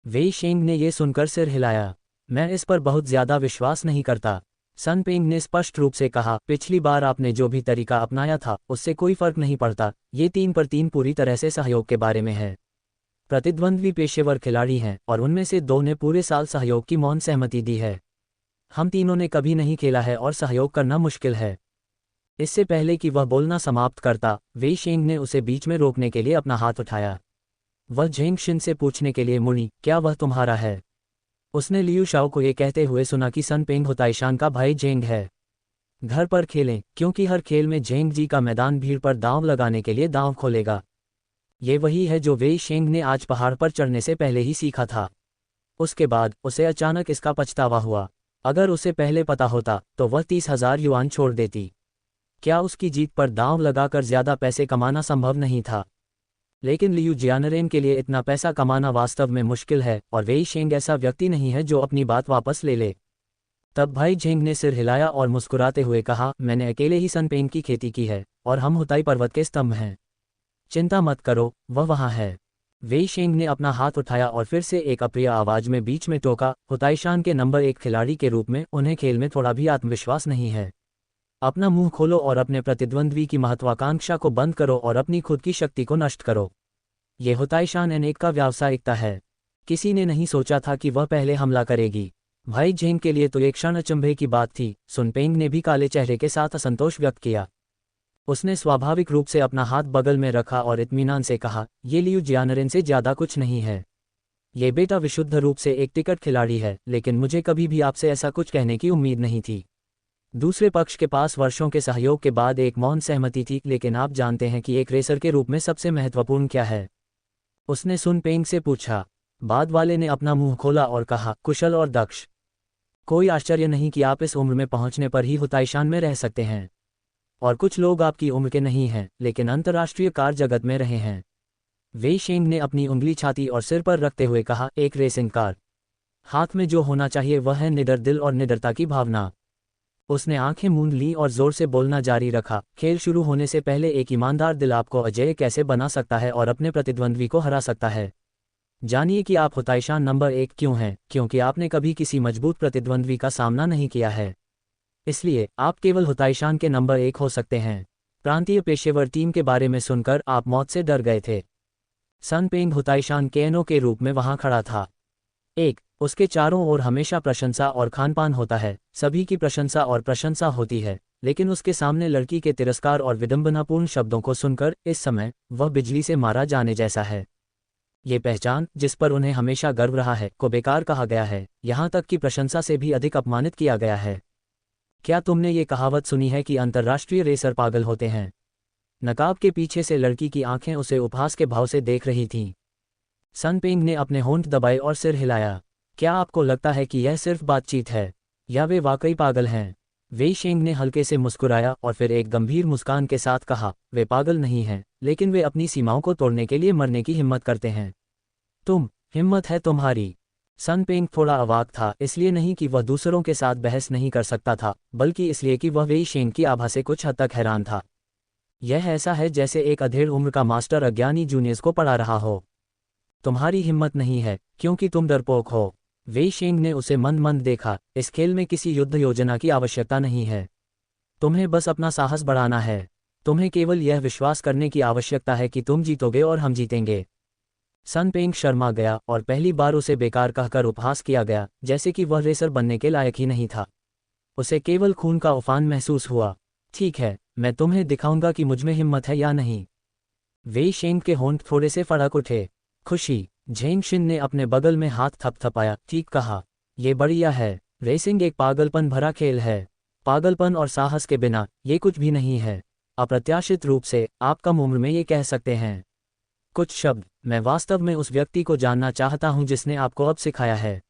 वेई शेंग ने यह सुनकर सिर हिलाया। मैं इस पर बहुत ज्यादा विश्वास नहीं करता। सन पेंग ने स्पष्ट रूप से कहा, पिछली बार आपने जो भी तरीका अपनाया था उससे कोई फर्क नहीं पड़ता। ये 3 पर 3 पूरी तरह से सहयोग के बारे में है। प्रतिद्वंद्वी पेशेवर खिलाड़ी हैं और उनमें से 2 ने पूरे साल सहयोग की मौन सहमति दी है। हम तीनों ने कभी नहीं खेला है और सहयोग करना मुश्किल है। इससे पहले कि वह बोलना समाप्त करता, वेई शेंग ने उसे बीच में रोकने के लिए अपना हाथ उठाया। वह झेंग शिन से पूछने के लिए मुड़ी, क्या वह तुम्हारा है? उसने लियू शाओ को ये कहते हुए सुना कि सन पेंग हुताइशान का भाई झेंग है। घर पर खेलें, क्योंकि हर खेल में झेंग जी का मैदान भीड़ पर दांव लगाने के लिए दांव खोलेगा। ये वही है जो वेई शेंग ने आज पहाड़ पर चढ़ने से पहले ही सीखा था। उसके बाद उसे अचानक इसका पछतावा हुआ। अगर उसे पहले पता होता तो वह 30,000 युआन छोड़ देती। क्या उसकी जीत पर दांव लगाकर ज्यादा पैसे कमाना संभव नहीं था? लेकिन लियू जियानरेन के लिए इतना पैसा कमाना वास्तव में मुश्किल है और वेई शेंग ऐसा व्यक्ति नहीं है जो अपनी बात वापस ले ले। तब भाई झेंग ने सिर हिलाया और मुस्कुराते हुए कहा, मैंने अकेले ही सन पेंग की खेती की है और हम हुताई पर्वत के स्तंभ हैं। चिंता मत करो, वह वहाँ है। वेई शेंग ने अपना हाथ उठाया और फिर से एक अप्रिय आवाज में बीच में टोका, हुताइशान के नंबर 1 खिलाड़ी के रूप में उन्हें खेल में थोड़ा भी आत्मविश्वास नहीं है। अपना मुंह खोलो और अपने प्रतिद्वंद्वी की महत्वाकांक्षा को बंद करो और अपनी खुद की शक्ति को नष्ट करो। ये हुताइशान अनेक का व्यावसायिकता है। किसी ने नहीं सोचा था कि वह पहले हमला करेगी। भाई झेंग के लिए तो एक क्षण अचंभे की बात थी। सुन पेंग ने भी काले चेहरे के साथ असंतोष व्यक्त किया। उसने स्वाभाविक रूप से अपना हाथ बगल में रखा और इत्मीनान से कहा, ये लियू जियानरेन से ज्यादा कुछ नहीं है। ये बेटा विशुद्ध रूप से एक टिकट खिलाड़ी है, लेकिन मुझे कभी भी आपसे ऐसा कुछ कहने की उम्मीद नहीं थी। दूसरे पक्ष के पास वर्षों के सहयोग के बाद एक मौन सहमति थी, लेकिन आप जानते हैं कि एक रेसर के रूप में सबसे महत्वपूर्ण क्या है? उसने सुन पेंग से पूछा। बाद वाले ने अपना मुंह खोला और कहा, कुशल और दक्ष। कोई आश्चर्य नहीं कि आप इस उम्र में पहुंचने पर ही हुताइशान में रह सकते हैं। और कुछ लोग आपकी उम्र के नहीं हैं, लेकिन अंतर्राष्ट्रीय कार जगत में रहे हैं। वेई शेंग ने अपनी उंगली छाती और सिर पर रखते हुए कहा, एक रेसिंग कार। हाथ में जो होना चाहिए वह है निडर दिल और निडरता की भावना। उसने आंखें मूंद लीं और जोर से बोलना जारी रखा, खेल शुरू होने से पहले एक ईमानदार दिल आपको अजेय कैसे बना सकता है और अपने प्रतिद्वंद्वी को हरा सकता है। जानिए कि आप हुताइशान नंबर 1 क्यों हैं, क्योंकि आपने कभी किसी मजबूत प्रतिद्वंद्वी का सामना नहीं किया है। इसलिए आप केवल हुताइशान के नंबर 1 हो सकते हैं। प्रांतीय पेशेवर टीम के बारे में सुनकर आप मौत से डर गए थे। सन पेंग हुताइशान केएनओ के रूप में वहां खड़ा था। उसके चारों ओर हमेशा प्रशंसा और खानपान होता है, सभी की प्रशंसा और प्रशंसा होती है, लेकिन उसके सामने लड़की के तिरस्कार और विडंबनापूर्ण शब्दों को सुनकर इस समय वह बिजली से मारा जाने जैसा है। ये पहचान जिस पर उन्हें हमेशा गर्व रहा है को बेकार कहा गया है, यहाँ तक कि प्रशंसा से भी अधिक अपमानित किया गया है। क्या तुमने ये कहावत सुनी है कि अंतर्राष्ट्रीय रेसर पागल होते हैं? नकाब के पीछे से लड़की की आंखें उसे उपहास के भाव से देख रही थीं। सन पेंग ने अपने होंठ दबाए और सिर हिलाया। क्या आपको लगता है कि यह सिर्फ बातचीत है, या वे वाकई पागल हैं? वेई शेंग ने हल्के से मुस्कुराया और फिर एक गंभीर मुस्कान के साथ कहा, वे पागल नहीं हैं, लेकिन वे अपनी सीमाओं को तोड़ने के लिए मरने की हिम्मत करते हैं। हिम्मत है तुम्हारी? सन पेंग थोड़ा अवाक था, इसलिए नहीं कि वह दूसरों के साथ बहस नहीं कर सकता था, बल्कि इसलिए कि वह वेई शेंग की आभा से कुछ हद तक हैरान था। यह ऐसा है जैसे एक अधेड़ उम्र का मास्टर अज्ञानी जूनियर्स को पढ़ा रहा हो। तुम्हारी हिम्मत नहीं है, क्योंकि तुम डरपोक हो। वेई शेंग ने उसे मंद मंद देखा, इस खेल में किसी युद्ध योजना की आवश्यकता नहीं है। तुम्हें बस अपना साहस बढ़ाना है। तुम्हें केवल यह विश्वास करने की आवश्यकता है कि तुम जीतोगे और हम जीतेंगे। सन पेंग शर्मा गया और पहली बार उसे बेकार कहकर उपहास किया गया, जैसे कि वह रेसर बनने के लायक ही नहीं था। उसे केवल खून का उफान महसूस हुआ। ठीक है, मैं तुम्हें दिखाऊंगा कि मुझमें हिम्मत है या नहीं। वेई शेंग के होंठ थोड़े से फड़क उठे। खुशी। झेंगशिन ने अपने बगल में हाथ थपथपाया। ठीक कहा, ये बढ़िया है। रेसिंग एक पागलपन भरा खेल है। पागलपन और साहस के बिना ये कुछ भी नहीं है। अप्रत्याशित रूप से आप कम उम्र में ये कह सकते हैं कुछ शब्द। मैं वास्तव में उस व्यक्ति को जानना चाहता हूं जिसने आपको अब सिखाया है।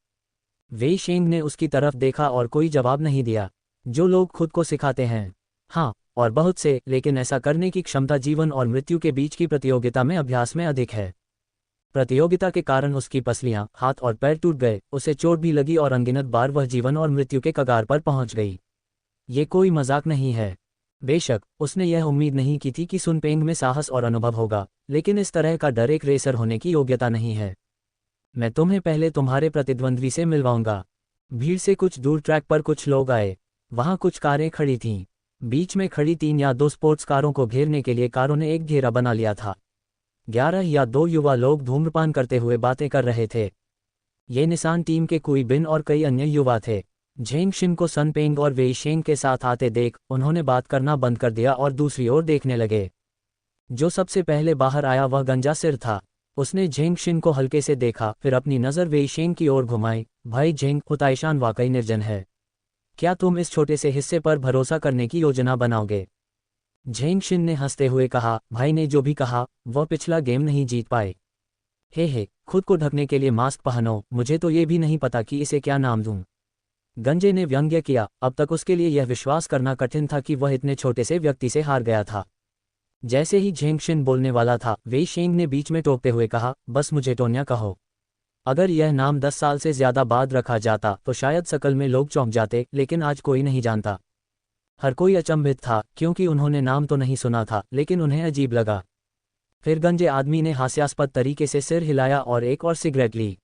वेई शेंग ने उसकी तरफ देखा और कोई जवाब नहीं दिया। जो लोग खुद को सिखाते हैं, हाँ, और बहुत से, लेकिन ऐसा करने की क्षमता जीवन और मृत्यु के बीच की प्रतियोगिता में अभ्यास में अधिक है। प्रतियोगिता के कारण उसकी पसलियां, हाथ और पैर टूट गए, उसे चोट भी लगी और अनगिनत बार वह जीवन और मृत्यु के कगार पर पहुंच गई। ये कोई मजाक नहीं है। बेशक उसने यह उम्मीद नहीं की थी कि सुन पेंग में साहस और अनुभव होगा, लेकिन इस तरह का डर एक रेसर होने की योग्यता नहीं है। मैं तुम्हें पहले तुम्हारे प्रतिद्वंद्वी से मिलवाऊंगा। भीड़ से कुछ दूर ट्रैक पर कुछ लोग आए। वहां कुछ कारें खड़ी थीं। बीच में खड़ी 3 या 2 स्पोर्ट्स कारों को घेरने के लिए कारों ने एक घेरा बना लिया था। 11 या 2 युवा लोग धूम्रपान करते हुए बातें कर रहे थे। ये निसान टीम के कुई बिन और कई अन्य युवा थे। झेंगशिन को सन पेंग और वेई शेंग के साथ आते देख उन्होंने बात करना बंद कर दिया और दूसरी ओर देखने लगे। जो सबसे पहले बाहर आया वह गंजा सिर था। उसने झेंगशिन को हल्के से देखा, फिर अपनी नज़र वेई शेंग की ओर घुमाई। भाई झेंग, हुताइशान वाकई निर्जन है। क्या तुम इस छोटे से हिस्से पर भरोसा करने की योजना बनाओगे? झेंगशिन ने हंसते हुए कहा, भाई ने जो भी कहा, वह पिछला गेम नहीं जीत पाए। हे, खुद को ढकने के लिए मास्क पहनो। मुझे तो ये भी नहीं पता कि इसे क्या नाम दूं। गंजे ने व्यंग्य किया। अब तक उसके लिए यह विश्वास करना कठिन था कि वह इतने छोटे से व्यक्ति से हार गया था। जैसे ही झेंगशिन बोलने वाला था, वेई शेंग ने बीच में टोकते हुए कहा, बस मुझे टोन्या कहो। अगर यह नाम 10 साल से ज्यादा बाद रखा जाता तो शायद सकल में लोग चौंक जाते, लेकिन आज कोई नहीं जानता। हर कोई अचंभित था, क्योंकि उन्होंने नाम तो नहीं सुना था, लेकिन उन्हें अजीब लगा। फिर गंजे आदमी ने हास्यास्पद तरीके से सिर हिलाया और एक और सिगरेट ली।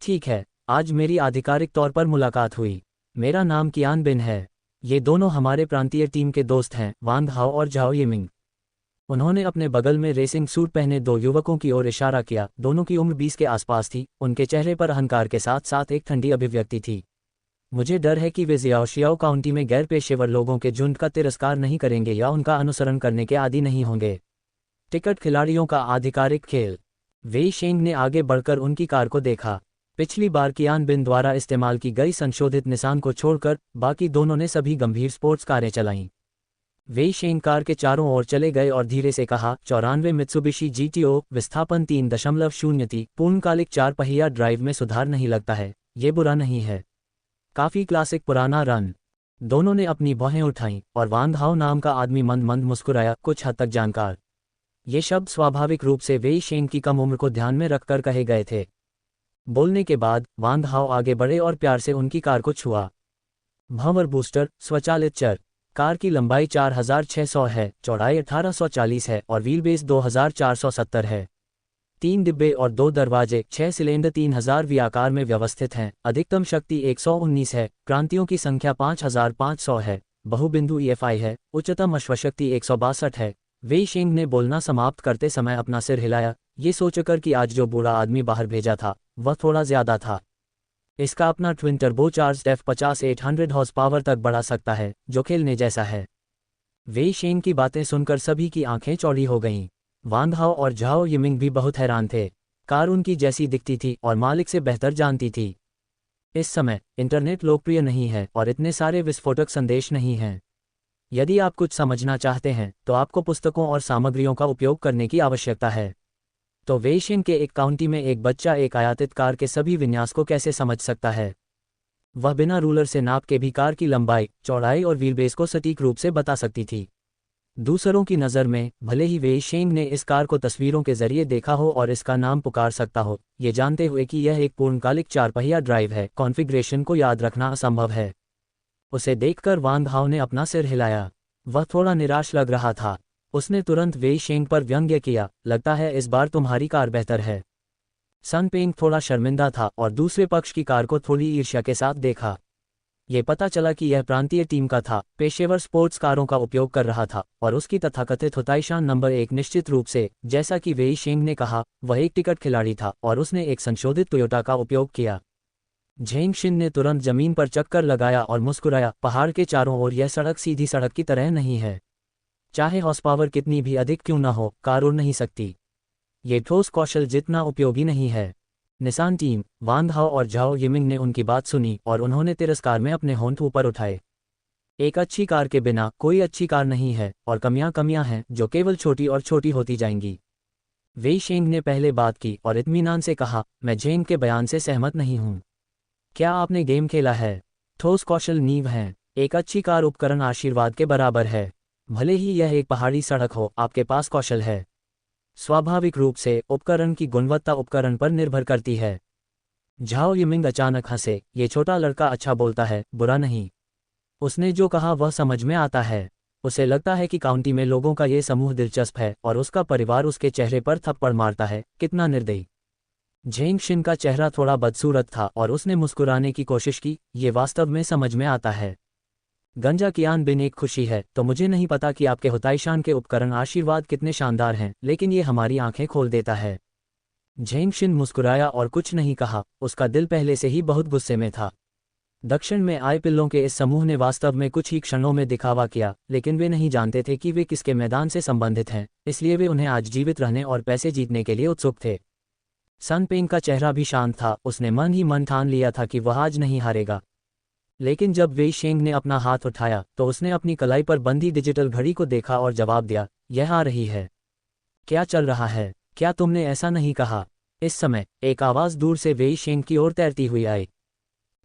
ठीक है, आज मेरी आधिकारिक तौर पर मुलाकात हुई। मेरा नाम कियान बिन है। ये दोनों हमारे प्रांतीय टीम के दोस्त हैं, वांग हाओ और झाओ यिमिंग। उन्होंने अपने बगल में रेसिंग सूट पहने 2 युवकों की ओर इशारा किया। दोनों की उम्र 20 के आसपास थी। उनके चेहरे पर अहंकार के साथ साथ एक ठंडी अभिव्यक्ति थी। मुझे डर है कि वे जियाओशियाओ काउंटी में गैर पेशेवर लोगों के झुंड का तिरस्कार नहीं करेंगे या उनका अनुसरण करने के आदी नहीं होंगे। टिकट खिलाड़ियों का आधिकारिक खेल। वेई शेंग ने आगे बढ़कर उनकी कार को देखा। पिछली बार कियान बिन द्वारा इस्तेमाल की गई संशोधित निसान को छोड़कर बाकी दोनों ने सभी गंभीर स्पोर्ट्स कारें चलाईं। वेई शेंग कार के चारों ओर चले गए और धीरे से कहा, 94 मित्सुबिशी GTO, विस्थापन 3.0 थी। पूर्णकालिक 4 पहिया ड्राइव में सुधार नहीं लगता है। ये बुरा नहीं है। काफी क्लासिक पुराना रन। दोनों ने अपनी भौहें उठाईं और वांग हाओ नाम का आदमी मंद मंद मुस्कुराया, कुछ हद तक जानकार। ये शब्द स्वाभाविक रूप से वेई शेंग की कम उम्र को ध्यान में रखकर कहे गए थे। बोलने के बाद वांग हाओ आगे बढ़े और प्यार से उनकी कार को छुआ। भंवर बूस्टर स्वचालित चर। कार की लंबाई 4600 है, चौड़ाई 1840 है और व्हीलबेस 2470 है। 3 डिब्बे और 2 दरवाजे, 6 सिलेंडर 3000 वी आकार में व्यवस्थित हैं। अधिकतम शक्ति 119 है, क्रांतियों की संख्या 5500 है, बहुबिंदु EFI है, उच्चतम अश्वशक्ति 162 है। वेई शेंग ने बोलना समाप्त करते समय अपना सिर हिलाया, ये सोचकर कि आज जो बूढ़ा आदमी बाहर भेजा था वह थोड़ा ज्यादा था। इसका अपना twin turbo charged F50 800 horse power तक बढ़ा सकता है, जो खेलने जैसा है। वेई शेंग की बातें सुनकर सभी की आंखें चौड़ी हो गईं। वांग हाओ और झाओ यिमिंग भी बहुत हैरान थे। कार उनकी जैसी दिखती थी और मालिक से बेहतर जानती थी। इस समय इंटरनेट लोकप्रिय नहीं है और इतने सारे विस्फोटक संदेश नहीं हैं। यदि आप कुछ समझना चाहते हैं तो आपको पुस्तकों और सामग्रियों का उपयोग करने की आवश्यकता है। तो वेई शेंग के एक काउंटी में एक बच्चा एक आयातित कार के सभी विन्यास को कैसे समझ सकता है? वह बिना रूलर से नाप के भी कार की लंबाई, चौड़ाई और व्हीलबेस को सटीक रूप से बता सकती थी। दूसरों की नज़र में भले ही वेई शेंग ने इस कार को तस्वीरों के जरिए देखा हो और इसका नाम पुकार सकता हो, ये जानते हुए कि यह एक पूर्णकालिक 4 पहिया ड्राइव है, कॉन्फ़िगरेशन को याद रखना असंभव है। उसे देखकर वांग हाओ ने अपना सिर हिलाया। वह थोड़ा निराश लग रहा था। उसने तुरंत वेई शेंग पर व्यंग्य किया, लगता है इस बार तुम्हारी कार बेहतर है। सन पेंग थोड़ा शर्मिंदा था और दूसरे पक्ष की कार को थोड़ी ईर्ष्या के साथ देखा। ये पता चला कि यह प्रांतीय टीम का था, पेशेवर स्पोर्ट्स कारों का उपयोग कर रहा था और उसकी तथाकथित हुताईशान नंबर 1 निश्चित रूप से, जैसा कि वेई शेंग ने कहा, वह एक टिकट खिलाड़ी था और उसने एक संशोधित टोयोटा का उपयोग किया। झेंग शिन ने तुरंत जमीन पर चक्कर लगाया और मुस्कुराया, पहाड़ के चारों ओर यह सड़क सीधी सड़क की तरह नहीं है। चाहे हॉर्स पावर कितनी भी अधिक क्यों न हो, कार उड़ नहीं सकती। ये ठोस कौशल जितना उपयोगी नहीं है। निसान टीम, वांग हाओ और झाओ यिमिंग ने उनकी बात सुनी और उन्होंने तिरस्कार में अपने होंठ ऊपर उठाए। एक अच्छी कार के बिना कोई अच्छी कार नहीं है और कमियां हैं जो केवल छोटी और छोटी होती जाएंगी। वेई शेंग ने पहले बात की और इत्मीनान से कहा, मैं झेंग के बयान से सहमत नहीं हूं। क्या आपने गेम खेला है? ठोस कौशल नींव है। एक अच्छी कार उपकरण आशीर्वाद के बराबर है। भले ही यह एक पहाड़ी सड़क हो, आपके पास कौशल है। स्वाभाविक रूप से उपकरण की गुणवत्ता उपकरण पर निर्भर करती है। झाओ यिमिंग अचानक हंसे, ये छोटा लड़का अच्छा बोलता है, बुरा नहीं। उसने जो कहा वह समझ में आता है। उसे लगता है कि काउंटी में लोगों का ये समूह दिलचस्प है और उसका परिवार उसके चेहरे पर थप्पड़ मारता है, कितना निर्दयी। झेंग शिन का चेहरा थोड़ा बदसूरत था और उसने मुस्कुराने की कोशिश की, ये वास्तव में समझ में आता है। गंजा कियान बिन एक खुशी है, तो मुझे नहीं पता कि आपके हुताईशान के उपकरण आशीर्वाद कितने शानदार हैं, लेकिन ये हमारी आंखें खोल देता है। झेंग शिन मुस्कुराया और कुछ नहीं कहा, उसका दिल पहले से ही बहुत गुस्से में था। दक्षिण में आए पिल्लों के इस समूह ने वास्तव में कुछ ही क्षणों में दिखावा किया, लेकिन वे नहीं जानते थे कि वे किसके मैदान से संबंधित हैं, इसलिए वे उन्हें आज जीवित रहने और पैसे जीतने के लिए उत्सुक थे। सन पेंग का चेहरा भी शांत था, उसने मन ही मन ठान लिया था कि वह आज नहीं हारेगा। लेकिन जब वेई शेंग ने अपना हाथ उठाया तो उसने अपनी कलाई पर बंधी डिजिटल घड़ी को देखा और जवाब दिया, यह आ रही है। क्या चल रहा है? क्या तुमने ऐसा नहीं कहा? इस समय एक आवाज़ दूर से वेई शेंग की ओर तैरती हुई आई।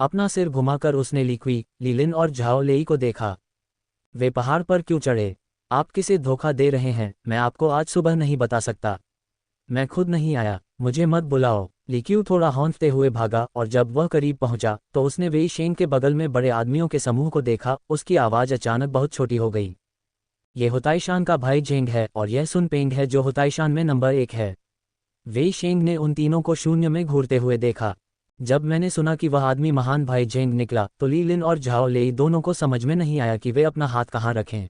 अपना सिर घुमाकर उसने लिक्वी, लीलिन और झाओ लेई को देखा। वे पहाड़ पर क्यों चढ़े? आप किसे धोखा दे रहे हैं? मैं आपको आज सुबह नहीं बता सकता। मैं खुद नहीं आया, मुझे मत बुलाओ। लिक्यू थोड़ा हौंफते हुए भागा और जब वह करीब पहुंचा तो उसने वेई शेंग के बगल में बड़े आदमियों के समूह को देखा। उसकी आवाज़ अचानक बहुत छोटी हो गई। ये हुताईशान का भाई झेंग है और यह सुन पेंग है जो हुताईशान में नंबर 1 है। वेई शेंग ने उन तीनों को शून्य में घूरते हुए देखा। जब मैंने सुना कि वह आदमी महान भाई झेंग निकला तो लीलिन और झाओ लेई दोनों को समझ में नहीं आया कि वे अपना हाथ कहाँ रखें।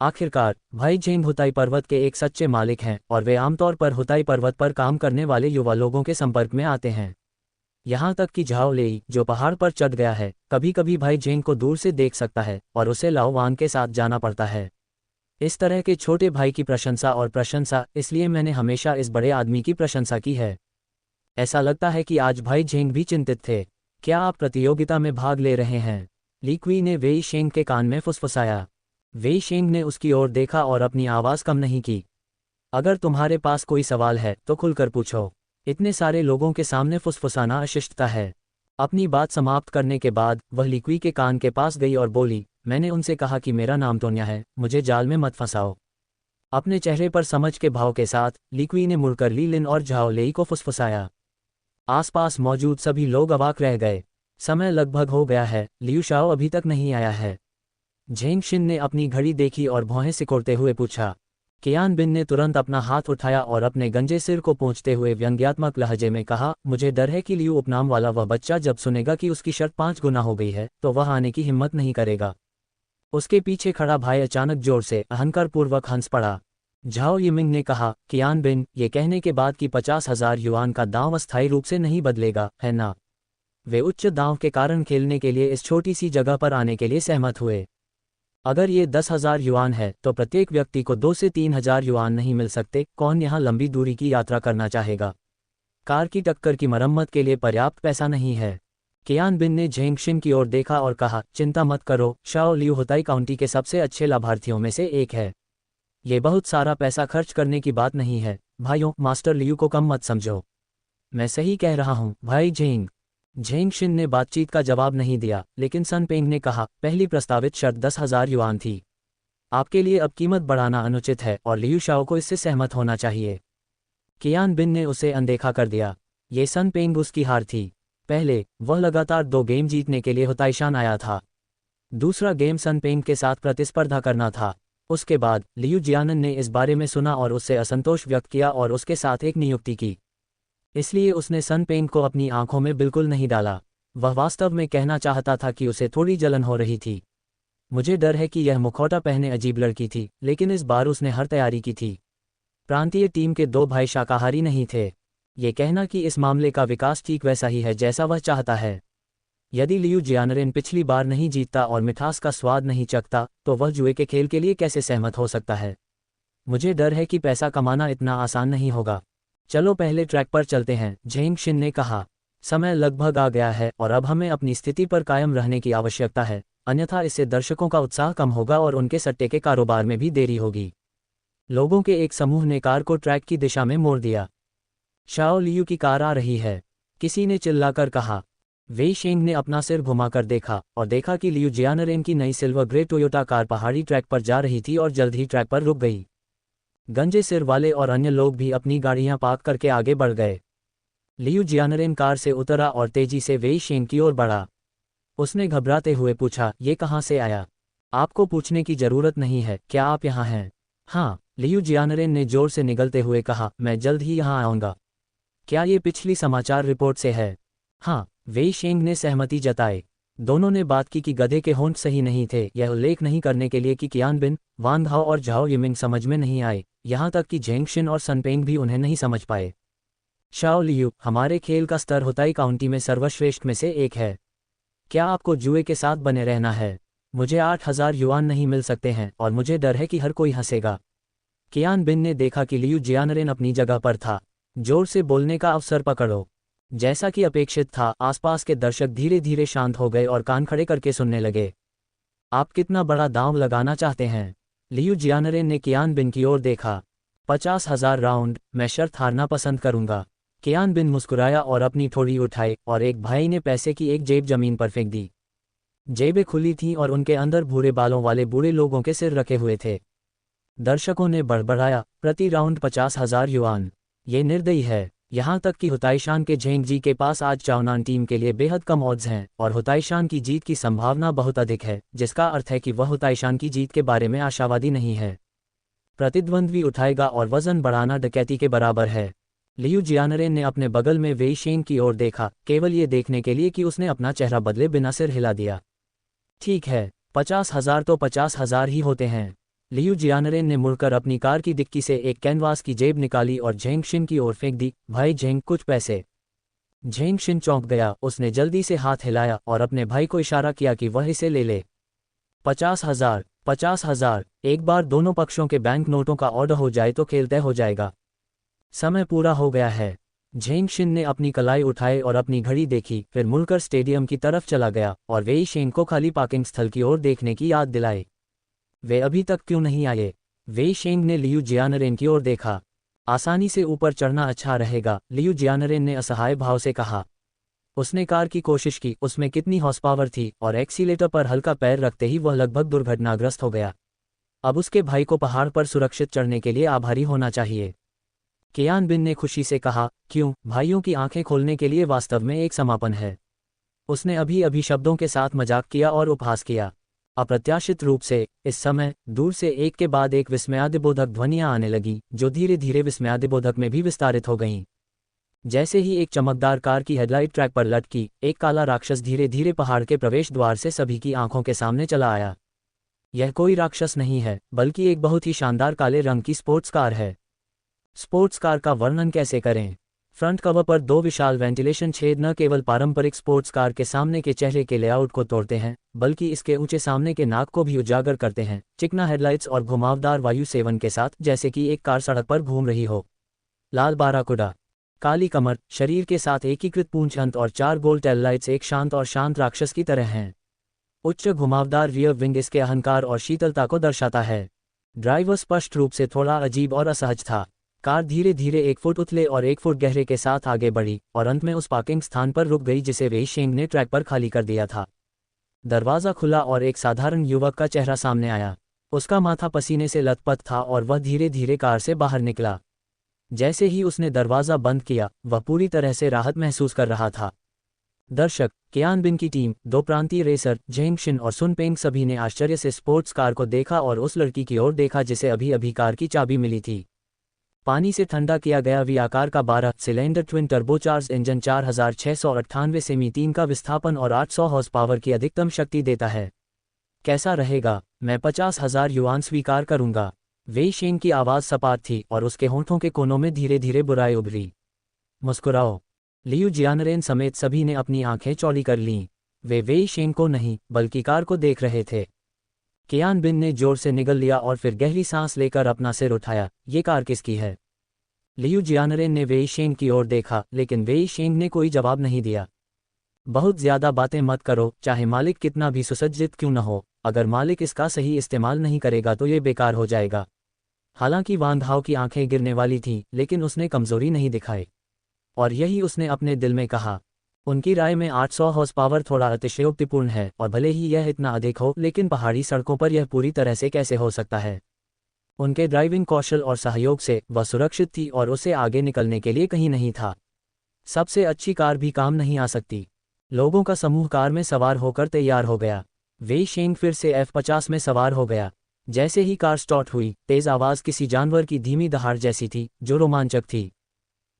आखिरकार भाई झेंग हुताई पर्वत के एक सच्चे मालिक हैं और वे आमतौर पर हुताई पर्वत पर काम करने वाले युवा लोगों के संपर्क में आते हैं। यहाँ तक कि झाओ लेई, जो पहाड़ पर चढ़ गया है, कभी कभी भाई झेंग को दूर से देख सकता है और उसे लाओ वान के साथ जाना पड़ता है। इस तरह के छोटे भाई की प्रशंसा, इसलिए मैंने हमेशा इस बड़े आदमी की प्रशंसा की है। ऐसा लगता है कि आज भाई झेंग भी चिंतित थे। क्या आप प्रतियोगिता में भाग ले रहे हैं? लिक्वी ने वेई शेंग के कान में फुसफुसाया। वेई शेंग ने उसकी ओर देखा और अपनी आवाज़ कम नहीं की। अगर तुम्हारे पास कोई सवाल है तो खुलकर पूछो। इतने सारे लोगों के सामने फुसफुसाना अशिष्टता है। अपनी बात समाप्त करने के बाद वह लिक्वी के कान के पास गई और बोली, मैंने उनसे कहा कि मेरा नाम तोन्या है, मुझे जाल में मत फंसाओ। अपने चेहरे पर समझ के भाव के साथ लिक्वी ने मुड़कर लीलिन और झाओ लेई को फुसफुसाया। आसपास मौजूद सभी लोग अवाक रह गए। समय लगभग हो गया है, लियू शाओ अभी तक नहीं आया है। झेंगशिन ने अपनी घड़ी देखी और भौहें सिकोड़ते हुए पूछा। कियान बिन ने तुरंत अपना हाथ उठाया और अपने गंजे सिर को पोंछते हुए व्यंग्यात्मक लहजे में कहा, मुझे डर है कि लियू उपनाम वाला वह बच्चा जब सुनेगा कि उसकी शर्त 5 गुना हो गई है तो वह आने की हिम्मत नहीं करेगा। उसके पीछे खड़ा भाई अचानक जोर से अहंकारपूर्वक हंस पड़ा। झाओ यिमिंग ने कहा, कियान बिन, ये कहने के बाद कि 50,000 युआन का दांव अस्थायी रूप से नहीं बदलेगा, है ना? वे उच्च दांव के कारण खेलने के लिए इस छोटी सी जगह पर आने के लिए सहमत हुए। अगर ये 10,000 युआन है तो प्रत्येक व्यक्ति को 2 से 3,000 युआन नहीं मिल सकते। कौन यहाँ लंबी दूरी की यात्रा करना चाहेगा? कार की टक्कर की मरम्मत के लिए पर्याप्त पैसा नहीं है। कियान बिन ने झेंगशिन की ओर देखा और कहा, चिंता मत करो, शाओ लियू हुताई काउंटी के सबसे अच्छे लाभार्थियों में से एक है। ये बहुत सारा पैसा खर्च करने की बात नहीं है। भाइयों, मास्टर लियू को कम मत समझो। मैं सही कह रहा हूँ भाई झेंग। झेंगशिन ने बातचीत का जवाब नहीं दिया, लेकिन सन पेंग ने कहा, पहली प्रस्तावित शर्त 10,000 युआन थी। आपके लिए अब कीमत बढ़ाना अनुचित है और लियू शाओ को इससे सहमत होना चाहिए। कियान बिन ने उसे अनदेखा कर दिया। ये सन पेंग उसकी हार थी। पहले वह लगातार 2 गेम जीतने के लिए हुताईशान आया था। दूसरा गेम सन पेंग के साथ प्रतिस्पर्धा करना था। उसके बाद लियू जियानन ने इस बारे में सुना और उससे असंतोष व्यक्त किया और उसके साथ एक नियुक्ति की। इसलिए उसने सन पेंग को अपनी आंखों में बिल्कुल नहीं डाला। वह वास्तव में कहना चाहता था कि उसे थोड़ी जलन हो रही थी। मुझे डर है कि यह मुखौटा पहने अजीब लड़की थी, लेकिन इस बार उसने हर तैयारी की थी। प्रांतीय टीम के 2 भाई शाकाहारी नहीं थे। ये कहना कि इस मामले का विकास ठीक वैसा ही है जैसा वह चाहता है। यदि लियू जियानरेन पिछली बार नहीं जीतता और मिठास का स्वाद नहीं चखता तो वह जुए के खेल के लिए कैसे सहमत हो सकता है? मुझे डर है कि पैसा कमाना इतना आसान नहीं होगा। चलो पहले ट्रैक पर चलते हैं, झेंगशिन ने कहा। समय लगभग आ गया है और अब हमें अपनी स्थिति पर कायम रहने की आवश्यकता है, अन्यथा इससे दर्शकों का उत्साह कम होगा और उनके सट्टे के कारोबार में भी देरी होगी। लोगों के एक समूह ने कार को ट्रैक की दिशा में मोड़ दिया। शाओ लियू की कार आ रही है, किसी ने चिल्लाकर कहा। वेई शेंग ने अपना सिर घुमाकर देखा और देखा कि लियू जियानरेन की नई सिल्वर ग्रे टोयोटा कार पहाड़ी ट्रैक पर जा रही थी और जल्द ही ट्रैक पर रुक गई। गंजे सिर वाले और अन्य लोग भी अपनी गाड़ियां पार्क करके आगे बढ़ गए। लियू जियानरेन कार से उतरा और तेजी से वेई शेंग की ओर बढ़ा। उसने घबराते हुए पूछा, ये कहाँ से आया? आपको पूछने की जरूरत नहीं है, क्या आप यहाँ हैं? हाँ, लियू जियानरेन ने जोर से निगलते हुए कहा, मैं जल्द ही यहाँ आऊँगा। क्या ये पिछली समाचार रिपोर्ट से है? हाँ, वेई शेंग ने सहमति जताई। दोनों ने बात की कि गधे के होंठ सही नहीं थे, यह उल्लेख नहीं करने के लिए कि कियान बिन, वान धाओ और झाओ यिमिंग समझ में नहीं आए, यहाँ तक कि झेंगशिन और सनपेंग भी उन्हें नहीं समझ पाए। शाओ लियू, हमारे खेल का स्तर हुताई काउंटी में सर्वश्रेष्ठ में से एक है। क्या आपको जुए के साथ बने रहना है? मुझे 8,000 युआन नहीं मिल सकते हैं और मुझे डर है कि हर कोई हंसेगा। कियान बिन ने देखा कि लियू जियानरेन अपनी जगह पर था। जोर से बोलने का अवसर पकड़ो। जैसा कि अपेक्षित था, आसपास के दर्शक धीरे धीरे शांत हो गए और कान खड़े करके सुनने लगे। आप कितना बड़ा दांव लगाना चाहते हैं? लियू जियानरेन ने कियान बिन की ओर देखा। 50,000 राउंड, मैं शर्त हारना पसंद करूंगा। कियान बिन मुस्कुराया और अपनी ठोड़ी उठाई और एक भाई ने पैसे की एक जेब जमीन पर फेंक दी। जेबें खुली थीं और उनके अंदर भूरे बालों वाले बूढ़े लोगों के सिर रखे हुए थे। दर्शकों ने बड़बड़ाया, प्रति राउंड 50,000 युआन। ये निर्दयी है। यहाँ तक कि हुताईशान के झेंग जी के पास आज चाओनान टीम के लिए बेहद कम ऑड्स हैं और हुताईशान की जीत की संभावना बहुत अधिक है, जिसका अर्थ है कि वह हुताईशान की जीत के बारे में आशावादी नहीं है। प्रतिद्वंद्वी उठाएगा और वजन बढ़ाना डकैती के बराबर है। लियू जियानरेन ने अपने बगल में वेई शेंग की ओर देखा, केवल ये देखने के लिए कि उसने अपना चेहरा बदले बिना सिर हिला दिया। ठीक है, 50,000 तो 50,000 ही होते हैं। लियू जियानरेन ने मुड़कर अपनी कार की डिक्की से एक कैनवास की जेब निकाली और झेंगशिन की ओर फेंक दी। भाई झेंग, कुछ पैसे। झेंगशिन चौंक गया। उसने जल्दी से हाथ हिलाया और अपने भाई को इशारा किया कि वह इसे ले ले। 50,000, 50,000। एक बार दोनों पक्षों के बैंक नोटों का ऑर्डर हो जाए तो खेल तय हो जाएगा। समय पूरा हो गया है। झेंगशिन ने अपनी कलाई उठाई और अपनी घड़ी देखी, फिर मुड़कर स्टेडियम की तरफ चला गया और वेई शेंग को खाली पार्किंग स्थल की ओर देखने की याद दिलाई। वे अभी तक क्यों नहीं आए? वेई शेंग ने लियू जियानरेन की ओर देखा। आसानी से ऊपर चढ़ना अच्छा रहेगा, लियू जियानरेन ने असहाय भाव से कहा। उसने कार की कोशिश की, उसमें कितनी हॉर्स पावर थी, और एक्सीलेटर पर हल्का पैर रखते ही वह लगभग दुर्घटनाग्रस्त हो गया। अब उसके भाई को पहाड़ पर सुरक्षित चढ़ने के लिए आभारी होना चाहिए। कियान बिन ने खुशी से कहा, क्यों, भाइयों की आंखें खोलने के लिए वास्तव में एक समापन है। उसने अभी अभी शब्दों के साथ मजाक किया और उपहास किया। अप्रत्याशित रूप से इस समय दूर से एक के बाद एक विस्मयादिबोधक ध्वनियां आने लगीं, जो धीरे धीरे विस्मयादिबोधक में भी विस्तारित हो गईं। जैसे ही एक चमकदार कार की हेडलाइट ट्रैक पर लटकी, एक काला राक्षस धीरे धीरे पहाड़ के प्रवेश द्वार से सभी की आंखों के सामने चला आया। यह कोई राक्षस नहीं है, बल्कि एक बहुत ही शानदार काले रंग की स्पोर्ट्स कार है। स्पोर्ट्स कार का वर्णन कैसे करें? फ्रंट कवर पर दो विशाल वेंटिलेशन छेद न केवल पारंपरिक स्पोर्ट्स कार के सामने के चेहरे के लेआउट को तोड़ते हैं, बल्कि इसके ऊंचे सामने के नाक को भी उजागर करते हैं। चिकना हेडलाइट्स और घुमावदार वायु सेवन के साथ, जैसे कि एक कार सड़क पर घूम रही हो। लाल बाराकुडा, काली कमर, शरीर के साथ एकीकृत पूंछ अंत और 4 गोल टेल लाइट्स एक शांत और शांत राक्षस की तरह हैं। उच्च घुमावदार रियर विंग इसके अहंकार और शीतलता को दर्शाता है। ड्राइवर स्पष्ट रूप से थोड़ा अजीब और असहज था। कार धीरे धीरे 1 फुट उथले और 1 फुट गहरे के साथ आगे बढ़ी और अंत में उस पार्किंग स्थान पर रुक गई जिसे वेई शेंग ने ट्रैक पर खाली कर दिया था। दरवाज़ा खुला और एक साधारण युवक का चेहरा सामने आया। उसका माथा पसीने से लथपथ था और वह धीरे धीरे कार से बाहर निकला। जैसे ही उसने दरवाज़ा बंद किया, वह पूरी तरह से राहत महसूस कर रहा था। दर्शक, कियान बिन की टीम, 2 प्रांतीय रेसर जेंग शिन और सुन पेंग सभी ने आश्चर्य से स्पोर्ट्स कार को देखा और उस लड़की की ओर देखा जिसे अभी अभी कार की चाबी मिली थी। पानी से ठंडा किया गया वी आकार का 12 cylinder twin turbocharge engine 4698 semi 3 का विस्थापन और 800 हॉर्स पावर की अधिकतम शक्ति देता है। कैसा रहेगा? मैं 50,000 युआन स्वीकार करूंगा। वेई शेंग की आवाज़ सपाट थी और उसके होंठों के कोनों में धीरे धीरे बुराई उभरी। मुस्कुराओ। लियू जियानरेन समेत सभी ने अपनी आंखें चौड़ी कर लीं। वे वेई शेंग को नहीं, बल्कि कार को देख रहे थे। कियान बिन ने जोर से निगल लिया और फिर गहरी सांस लेकर अपना सिर उठाया। ये कार किसकी है? लियू जियानरेन ने वेई शेंग की ओर देखा, लेकिन वेई शेंग ने कोई जवाब नहीं दिया। बहुत ज्यादा बातें मत करो, चाहे मालिक कितना भी सुसज्जित क्यों न हो। अगर मालिक इसका सही इस्तेमाल नहीं करेगा तो ये बेकार हो जाएगा। हालांकि वान हाओ की आंखें गिरने वाली थीं, लेकिन उसने कमजोरी नहीं दिखाई। और यही उसने अपने दिल में कहा। उनकी राय में 800 हॉर्स पावर थोड़ा अतिशयोक्तिपूर्ण है, और भले ही यह इतना अधिक हो, लेकिन पहाड़ी सड़कों पर यह पूरी तरह से कैसे हो सकता है? उनके ड्राइविंग कौशल और सहयोग से वह सुरक्षित थी और उसे आगे निकलने के लिए कहीं नहीं था। सबसे अच्छी कार भी काम नहीं आ सकती। लोगों का समूह कार में सवार होकर तैयार हो गया। वेई शेंग फिर से F50 में सवार हो गया। जैसे ही कार स्टार्ट हुई, तेज आवाज़ किसी जानवर की धीमी दहाड़ जैसी थी, जो रोमांचक थी।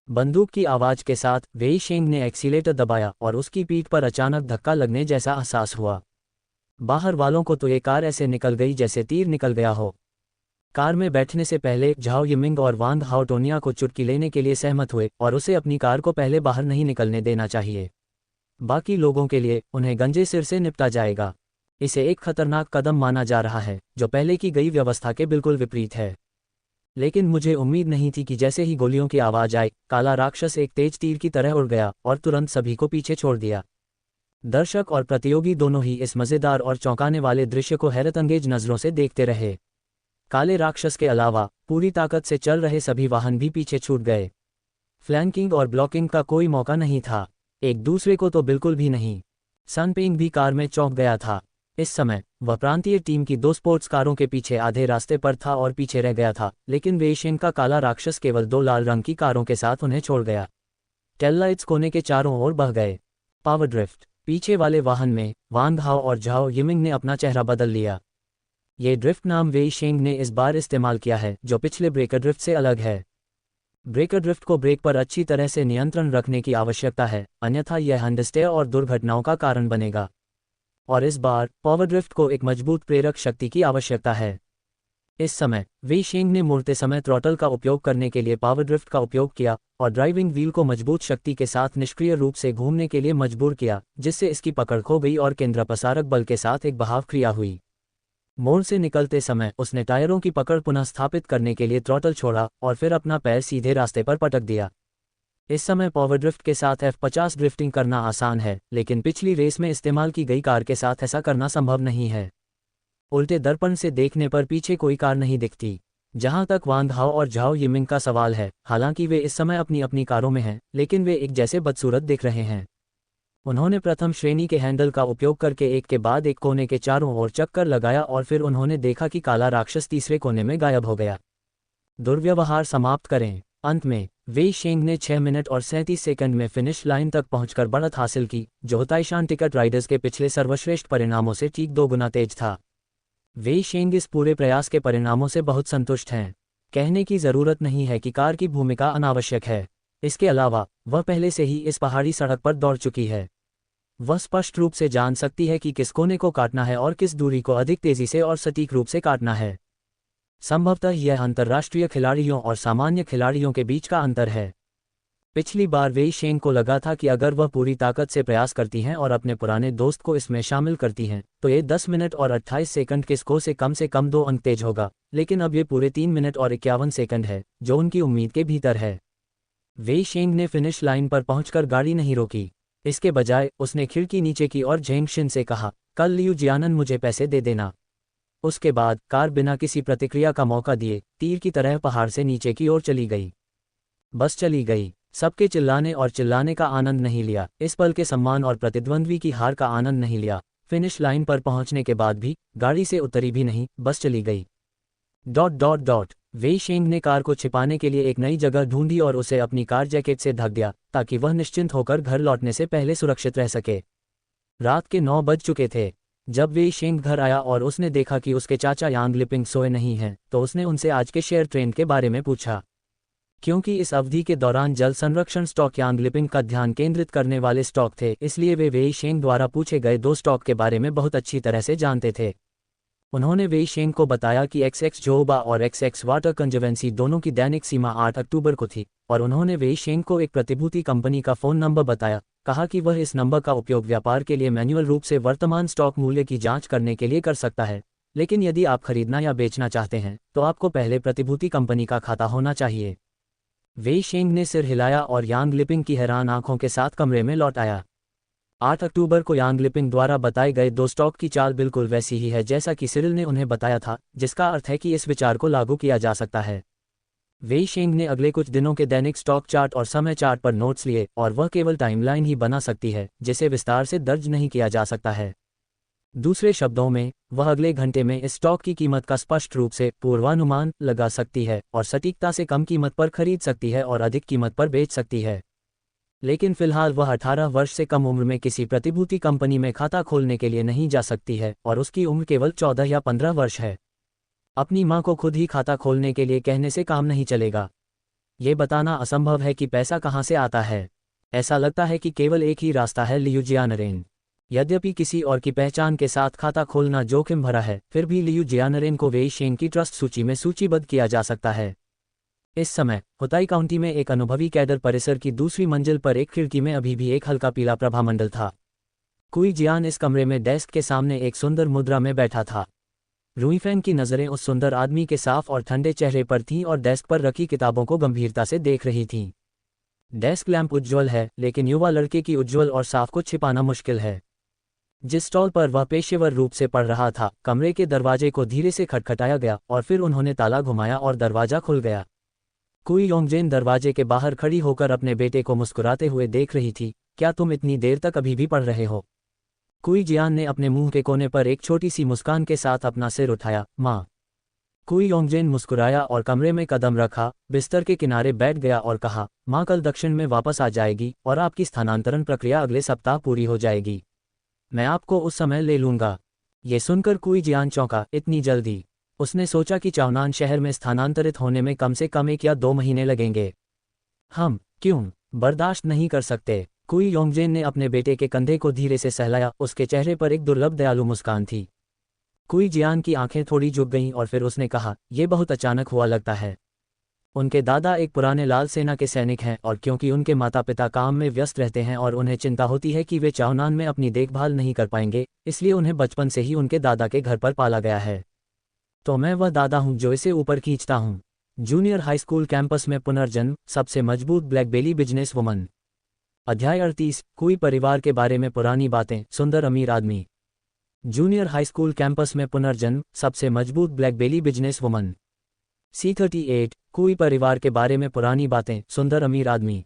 बंदूक की आवाज़ के साथ वेई शेंग ने एक्सीलेटर दबाया और उसकी पीठ पर अचानक धक्का लगने जैसा एहसास हुआ। बाहर वालों को तो ये कार ऐसे निकल गई जैसे तीर निकल गया हो। कार में बैठने से पहले झाओ यिमिंग और वान हाओ टोनिया को चुटकी लेने के लिए सहमत हुए और उसे अपनी कार को पहले बाहर नहीं निकलने देना चाहिए। बाकी लोगों के लिए उन्हें गंजे सिर से निपटा जाएगा। इसे एक खतरनाक कदम माना जा रहा है, जो पहले की गई व्यवस्था के बिल्कुल विपरीत है। लेकिन मुझे उम्मीद नहीं थी कि जैसे ही गोलियों की आवाज़ आई, काला राक्षस एक तेज तीर की तरह उड़ गया और तुरंत सभी को पीछे छोड़ दिया। दर्शक और प्रतियोगी दोनों ही इस मज़ेदार और चौंकाने वाले दृश्य को हैरतअंगेज नज़रों से देखते रहे। काले राक्षस के अलावा पूरी ताकत से चल रहे सभी वाहन भी पीछे छूट गए। फ्लैंकिंग और ब्लॉकिंग का कोई मौका नहीं था, एक दूसरे को तो बिल्कुल भी नहीं। सन पेंग भी कार में चौंक गया था। इस समय वह प्रांतीय टीम की 2 स्पोर्ट्स कारों के पीछे आधे रास्ते पर था और पीछे रह गया था, लेकिन वेई शेंग का काला राक्षस केवल 2 लाल रंग की कारों के साथ उन्हें छोड़ गया। टेल लाइट्स कोने के चारों ओर बह गए। Power drift. पीछे वाले वाहन में वान हाओ और झाओ यिमिंग ने अपना चेहरा बदल लिया। ये ड्रिफ्ट नाम वेई शेंग ने इस बार इस्तेमाल किया है, जो पिछले ब्रेकर ड्रिफ्ट से अलग है। ब्रेकर ड्रिफ्ट को ब्रेक पर अच्छी तरह से नियंत्रण रखने की आवश्यकता है, अन्यथा यह अंडरस्टेयर और दुर्घटनाओं का कारण बनेगा। और इस बार पावर ड्रिफ्ट को एक मजबूत प्रेरक शक्ति की आवश्यकता है। इस समय वेई शेंग ने मुड़ते समय थ्रॉटल का उपयोग करने के लिए पावर ड्रिफ्ट का उपयोग किया और ड्राइविंग व्हील को मजबूत शक्ति के साथ निष्क्रिय रूप से घूमने के लिए मजबूर किया, जिससे इसकी पकड़ खो गई और केंद्रापसारक बल के साथ एक बहाव क्रिया हुई। मोड़ से निकलते समय उसने टायरों की पकड़ पुनः स्थापित करने के लिए थ्रॉटल छोड़ा और फिर अपना पैर सीधे रास्ते पर पटक दिया। इस समय पावर ड्रिफ्ट के साथ F50 ड्रिफ्टिंग करना आसान है, लेकिन पिछली रेस में इस्तेमाल की गई कार के साथ ऐसा करना संभव नहीं है। उल्टे दर्पण से देखने पर पीछे कोई कार नहीं दिखती। जहां तक वान हाओ और झाओ यिमिंग का सवाल है, हालांकि वे इस समय अपनी अपनी कारों में हैं, लेकिन वे एक जैसे बदसूरत दिख रहे हैं। उन्होंने प्रथम श्रेणी के हैंडल का उपयोग करके एक के बाद एक कोने के चारों ओर चक्कर लगाया और फिर उन्होंने देखा कि काला राक्षस तीसरे कोने में गायब हो गया। दुर्व्यवहार समाप्त करें। अंत में वेई शेंग ने 6 मिनट और 37 सेकंड में फिनिश लाइन तक पहुंचकर बढ़त हासिल की, जो ताइशान टिकट राइडर्स के पिछले सर्वश्रेष्ठ परिणामों से ठीक 2 गुना तेज था। वेई शेंग इस पूरे प्रयास के परिणामों से बहुत संतुष्ट हैं। कहने की जरूरत नहीं है कि कार की भूमिका अनावश्यक है। इसके अलावा वह पहले से ही इस पहाड़ी सड़क पर दौड़ चुकी है। वह स्पष्ट रूप से जान सकती है कि किस कोने को काटना है और किस दूरी को अधिक तेजी से और सटीक रूप से काटना है। संभवतः यह अंतर्राष्ट्रीय खिलाड़ियों और सामान्य खिलाड़ियों के बीच का अंतर है। पिछली बार वेई शेंग को लगा था कि अगर वह पूरी ताकत से प्रयास करती हैं और अपने पुराने दोस्त को इसमें शामिल करती हैं, तो ये 10 मिनट और 28 सेकंड के स्कोर से कम 2 अंक तेज होगा, लेकिन अब ये पूरे 3 मिनट और 51 सेकंड है, जो उनकी उम्मीद के भीतर है। वेई शेंग ने फिनिश लाइन पर पहुंचकर गाड़ी नहीं रोकी। इसके बजाय उसने खिड़की नीचे की और झेंग शिन से कहा, कल लियू जियानन मुझे पैसे दे देना। उसके बाद कार बिना किसी प्रतिक्रिया का मौका दिए तीर की तरह पहाड़ से नीचे की ओर चली गई। बस चली गई। सबके चिल्लाने और चिल्लाने का आनंद नहीं लिया, इस पल के सम्मान और प्रतिद्वंद्वी की हार का आनंद नहीं लिया। फिनिश लाइन पर पहुंचने के बाद भी गाड़ी से उतरी भी नहीं, बस चली गई। ... वेई शेंग ने कार को छिपाने के लिए एक नई जगह ढूंढी और उसे अपनी कार जैकेट से ढक दिया, ताकि वह निश्चिंत होकर घर लौटने से पहले सुरक्षित रह सके। रात के 9 बज चुके थे जब वेई शेंग घर आया और उसने देखा कि उसके चाचा यांग लिपिंग सोए नहीं हैं, तो उसने उनसे आज के शेयर ट्रेंड के बारे में पूछा। क्योंकि इस अवधि के दौरान जल संरक्षण स्टॉक यांग लिपिंग का ध्यान केंद्रित करने वाले स्टॉक थे, इसलिए वे वेई शेंग द्वारा पूछे गए 2 स्टॉक के बारे में बहुत अच्छी तरह से जानते थे। उन्होंने वेई शेंग को बताया कि XX जोबा और XX वाटर कंजर्वेंसी दोनों की दैनिक सीमा 8 अक्टूबर को थी, और उन्होंने वेई शेंग को एक प्रतिभूति कंपनी का फ़ोन नंबर बताया, कहा कि वह इस नंबर का उपयोग व्यापार के लिए मैन्युअल रूप से वर्तमान स्टॉक मूल्य की जांच करने के लिए कर सकता है, लेकिन यदि आप खरीदना या बेचना चाहते हैं तो आपको पहले प्रतिभूति कंपनी का खाता होना चाहिए। वेई शेंग ने सिर हिलाया और यांग लिपिंग की हैरान आंखों के साथ कमरे में लौट आया। 8 अक्टूबर को यांग लिपिंग द्वारा बताए गए 2 स्टॉक की चाल बिल्कुल वैसी ही है जैसा कि सिरिल ने उन्हें बताया था, जिसका अर्थ है कि इस विचार को लागू किया जा सकता है। वेई शेंग ने अगले कुछ दिनों के दैनिक स्टॉक चार्ट और समय चार्ट पर नोट्स लिए, और वह केवल टाइमलाइन ही बना सकती है जिसे विस्तार से दर्ज नहीं किया जा सकता है। दूसरे शब्दों में, वह अगले घंटे में इस स्टॉक की कीमत का स्पष्ट रूप से पूर्वानुमान लगा सकती है और सटीकता से कम कीमत पर खरीद सकती है और अधिक कीमत पर बेच सकती है। लेकिन फिलहाल वह 18 वर्ष से कम उम्र में किसी प्रतिभूति कंपनी में खाता खोलने के लिए नहीं जा सकती है, और उसकी उम्र केवल 14 या 15 वर्ष है। अपनी मां को खुद ही खाता खोलने के लिए कहने से काम नहीं चलेगा। ये बताना असंभव है कि पैसा कहां से आता है। ऐसा लगता है कि केवल एक ही रास्ता है, लियू जियानरेन। यद्यपि किसी और की पहचान के साथ खाता खोलना जोखिम भरा है, फिर भी लियू जियानरेन को वेई शेंग की ट्रस्ट सूची में सूचीबद्ध किया जा सकता है। इस समय हुताई काउंटी में एक अनुभवी कैडर परिसर की दूसरी मंजिल पर एक खिड़की में अभी भी एक हल्का पीला प्रभामंडल था। कुई जियान इस कमरे में डेस्क के सामने एक सुंदर मुद्रा में बैठा था। रुईफेंग की नज़रें उस सुंदर आदमी के साफ और ठंडे चेहरे पर थीं और डेस्क पर रखी किताबों को गंभीरता से देख रही थीं। डेस्क लैंप उज्ज्वल है, लेकिन युवा लड़के की उज्ज्वल और साफ को छिपाना मुश्किल है। जिस स्टॉल पर वह पेशेवर रूप से पढ़ रहा था, कमरे के दरवाजे को धीरे से खटखटाया गया और फिर उन्होंने ताला घुमाया और दरवाजा खुल गया। कुई योंगजेन दरवाजे के बाहर खड़ी होकर अपने बेटे को मुस्कुराते हुए देख रही थी। क्या तुम इतनी देर तक अभी भी पढ़ रहे हो? कुई जियान ने अपने मुंह के कोने पर एक छोटी सी मुस्कान के साथ अपना सिर उठाया। माँ। कुई योंगजेन मुस्कुराया और कमरे में कदम रखा, बिस्तर के किनारे बैठ गया और कहा, माँ कल दक्षिण में वापस आ जाएगी और आपकी स्थानांतरण प्रक्रिया अगले सप्ताह पूरी हो जाएगी। मैं आपको उस समय ले लूंगा। ये सुनकर कुई जियान चौंका, इतनी जल्दी? उसने सोचा कि चाओनान शहर में स्थानांतरित होने में कम से कम 1 या 2 महीने लगेंगे। हम क्यों बर्दाश्त नहीं कर सकते? कुई योंगजेन ने अपने बेटे के कंधे को धीरे से सहलाया, उसके चेहरे पर एक दुर्लभ दयालु मुस्कान थी। कुई जियान की आंखें थोड़ी झुक गईं और फिर उसने कहा, यह बहुत अचानक हुआ लगता है। उनके दादा एक पुराने लाल सेना के सैनिक हैं और क्योंकि उनके माता पिता काम में व्यस्त रहते हैं और उन्हें चिंता होती है कि वे चाओनान में अपनी देखभाल नहीं कर पाएंगे, इसलिए उन्हें बचपन से ही उनके दादा के घर पर पाला गया है। तो मैं वह दादा हूं जो इसे ऊपर खींचता हूं। जूनियर हाई स्कूल कैंपस में पुनर्जन्म, सबसे मजबूत ब्लैक बेली बिजनेस वुमन। अध्याय 38, कुई परिवार के बारे में पुरानी बातें, सुंदर अमीर आदमी। जूनियर हाई स्कूल कैंपस में पुनर्जन्म, सबसे मजबूत ब्लैक बेली बिजनेस वुमन। C38, कुई परिवार के बारे में पुरानी बातें, सुंदर अमीर आदमी।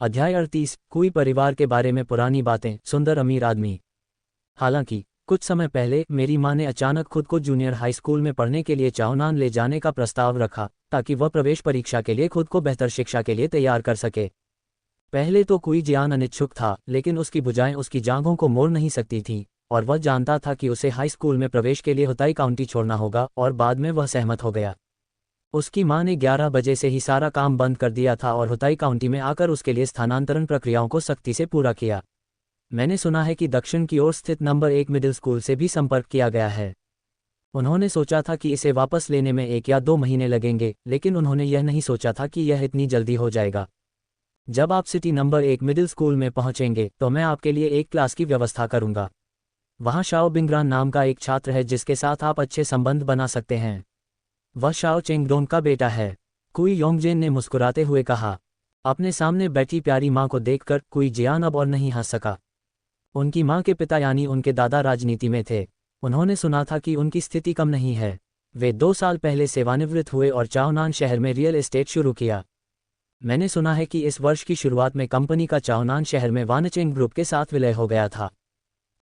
अध्याय 38, कुई परिवार के बारे में पुरानी बातें, सुंदर अमीर आदमी। हालांकि कुछ समय पहले मेरी माँ ने अचानक खुद को जूनियर हाई स्कूल में पढ़ने के लिए चाओनान ले जाने का प्रस्ताव रखा, ताकि वह प्रवेश परीक्षा के लिए खुद को बेहतर शिक्षा के लिए तैयार कर सके। पहले तो कुई जियान अनिच्छुक था, लेकिन उसकी भुजाएं उसकी जांघों को मोड़ नहीं सकती थीं, और वह जानता था कि उसे हाई स्कूल में प्रवेश के लिए हुताई काउंटी छोड़ना होगा, और बाद में वह सहमत हो गया। उसकी माँ ने 11 बजे से ही सारा काम बंद कर दिया था और हुताई काउंटी में आकर उसके लिए स्थानांतरण प्रक्रियाओं को सख्ती से पूरा किया। मैंने सुना है कि दक्षिण की ओर स्थित नंबर 1 मिडिल स्कूल से भी संपर्क किया गया है। उन्होंने सोचा था कि इसे वापस लेने में 1 या 2 महीने लगेंगे, लेकिन उन्होंने यह नहीं सोचा था कि यह इतनी जल्दी हो जाएगा। जब आप सिटी नंबर 1 मिडिल स्कूल में पहुंचेंगे तो मैं आपके लिए एक क्लास की व्यवस्था करूंगा। वहां शाओ बिंगरान नाम का एक छात्र है जिसके साथ आप अच्छे संबंध बना सकते हैं। वह शाओ चेंगडोन का बेटा है। कुई योंगजेन ने मुस्कुराते हुए कहा। अपने सामने बैठी प्यारी माँ को देखकर कुई जियान अब और नहीं हंस सका। उनकी माँ के पिता यानी उनके दादा राजनीति में थे। उन्होंने सुना था कि उनकी स्थिति कम नहीं है। वे 2 साल पहले सेवानिवृत्त हुए और चाओनान शहर में रियल एस्टेट शुरू किया। मैंने सुना है कि इस वर्ष की शुरुआत में कंपनी का चाओनान शहर में वानचेंग ग्रुप के साथ विलय हो गया था।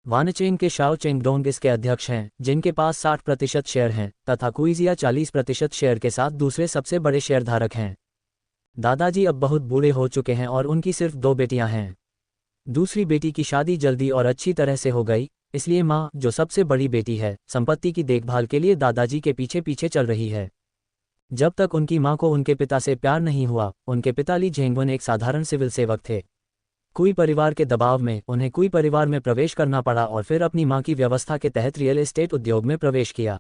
वानचेंग के शाओ चेंगडोंग इसके अध्यक्ष हैं, जिनके पास 60% शेयर हैं, तथा कुइजिया 40% शेयर के साथ दूसरे सबसे बड़े शेयरधारक हैं। दादाजी अब बहुत बूढ़े हो चुके हैं और उनकी सिर्फ 2 बेटियां हैं। दूसरी बेटी की शादी जल्दी और अच्छी तरह से हो गई, इसलिए माँ, जो सबसे बड़ी बेटी है, संपत्ति की देखभाल के लिए दादाजी के पीछे पीछे चल रही है। जब तक उनकी माँ को उनके पिता से प्यार नहीं हुआ, उनके पिता ली झेंगवन एक साधारण सिविल सेवक थे। कुई परिवार के दबाव में उन्हें कुई परिवार में प्रवेश करना पड़ा और फिर अपनी माँ की व्यवस्था के तहत रियल एस्टेट उद्योग में प्रवेश किया।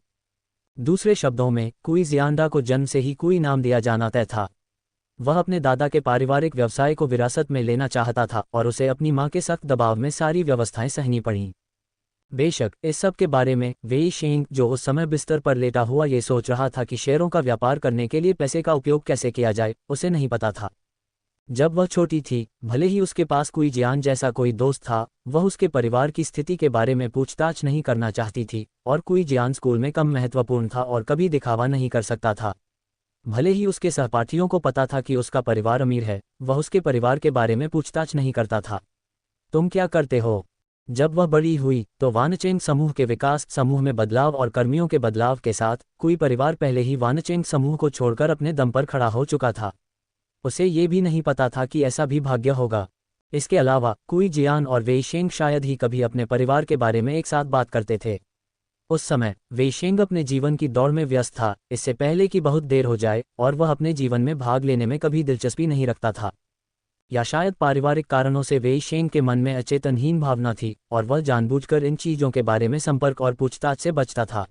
दूसरे शब्दों में, कुई जियांडा को जन्म से ही कुई नाम दिया जाना तय था। वह अपने दादा के पारिवारिक व्यवसाय को विरासत में लेना चाहता था और उसे अपनी माँ के सख्त दबाव में सारी व्यवस्थाएं सहनी पड़ीं। बेशक इस सब के बारे में वेई शेंग, जो उस समय बिस्तर पर लेटा हुआ ये सोच रहा था कि शेयरों का व्यापार करने के लिए पैसे का उपयोग कैसे किया जाए, उसे नहीं पता था। जब वह छोटी थी, भले ही उसके पास कोई जियान जैसा कोई दोस्त था, वह उसके परिवार की स्थिति के बारे में पूछताछ नहीं करना चाहती थी, और कोई जियान स्कूल में कम महत्वपूर्ण था और कभी दिखावा नहीं कर सकता था। भले ही उसके सहपाठियों को पता था कि उसका परिवार अमीर है, वह उसके परिवार के बारे में पूछताछ नहीं करता था। तुम क्या करते हो? जब वह बड़ी हुई तो वानचेंग समूह के विकास, समूह में बदलाव और कर्मियों के बदलाव के साथ कोई परिवार पहले ही वानचेंग समूह को छोड़कर अपने दम पर खड़ा हो चुका था। उसे ये भी नहीं पता था कि ऐसा भी भाग्य होगा। इसके अलावा कुई जियान और वेई शेंग शायद ही कभी अपने परिवार के बारे में एक साथ बात करते थे। उस समय वेई शेंग अपने जीवन की दौड़ में व्यस्त था, इससे पहले कि बहुत देर हो जाए, और वह अपने जीवन में भाग लेने में कभी दिलचस्पी नहीं रखता था। या शायद पारिवारिक कारणों से वेई शेंग के मन में अचेतनहीन भावना थी और वह जानबूझकर इन चीज़ों के बारे में संपर्क और पूछताछ से बचता था।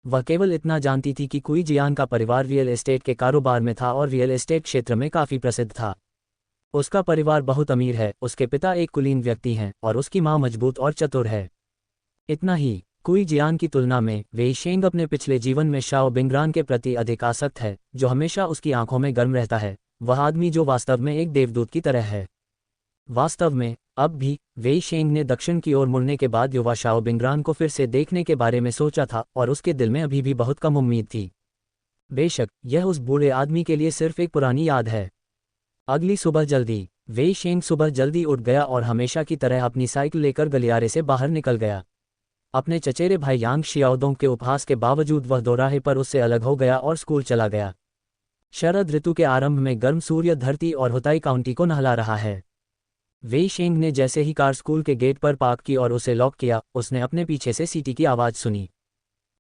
वह केवल इतना जानती थी कि कुई जियान का परिवार रियल एस्टेट के कारोबार में था और रियल एस्टेट क्षेत्र में काफ़ी प्रसिद्ध था। उसका परिवार बहुत अमीर है, उसके पिता एक कुलीन व्यक्ति हैं और उसकी माँ मजबूत और चतुर है। इतना ही, कुई जियान की तुलना में वेई शेंग अपने पिछले जीवन में शाओ बिंगरान के प्रति अधिक आसक्त है, जो हमेशा उसकी आंखों में गर्म रहता है, वह आदमी जो वास्तव में एक देवदूत की तरह है। वास्तव में अब भी वेई शेंग ने दक्षिण की ओर मुड़ने के बाद युवा शाओ बिंगरान को फिर से देखने के बारे में सोचा था और उसके दिल में अभी भी बहुत कम उम्मीद थी। बेशक यह उस बूढ़े आदमी के लिए सिर्फ एक पुरानी याद है। अगली सुबह जल्दी वेई शेंग सुबह जल्दी उठ गया और हमेशा की तरह अपनी साइकिल लेकर गलियारे से बाहर निकल गया। अपने चचेरे भाई यांग शियाओदोंग के उपहास के बावजूद वह दोराहे पर उससे अलग हो गया और स्कूल चला गया। शरद ऋतु के आरंभ में गर्म सूर्य धरती और हुताई काउंटी को नहला रहा है। वेई शेंग ने जैसे ही कार स्कूल के गेट पर पार्क की और उसे लॉक किया, उसने अपने पीछे से सीटी की आवाज़ सुनी।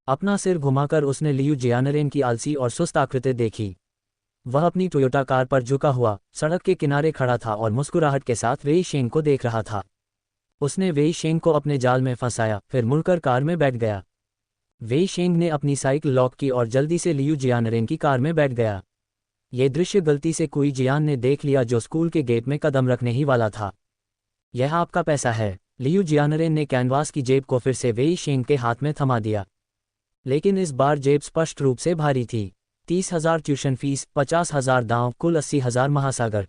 अपना सिर घुमाकर उसने लियू जियानरेन की आलसी और सुस्त आकृति देखी। वह अपनी टोयोटा कार पर झुका हुआ सड़क के किनारे खड़ा था और मुस्कुराहट के साथ वेई शेंग को देख रहा था। उसने वेई शेंग को अपने जाल में फंसाया, फिर मुड़कर कार में बैठ गया। वेई शेंग ने अपनी साइकिल लॉक की और जल्दी से लियू जियानरेन की कार में बैठ गया। ये दृश्य गलती से कुई जियान ने देख लिया, जो स्कूल के गेट में कदम रखने ही वाला था। यह आपका पैसा है। लियू जियानरेन ने कैनवास की जेब को फिर से वेई शेंग के हाथ में थमा दिया, लेकिन इस बार जेब स्पष्ट रूप से भारी थी। 30,000 ट्यूशन फीस, 50,000 दांव, कुल 80,000 महासागर।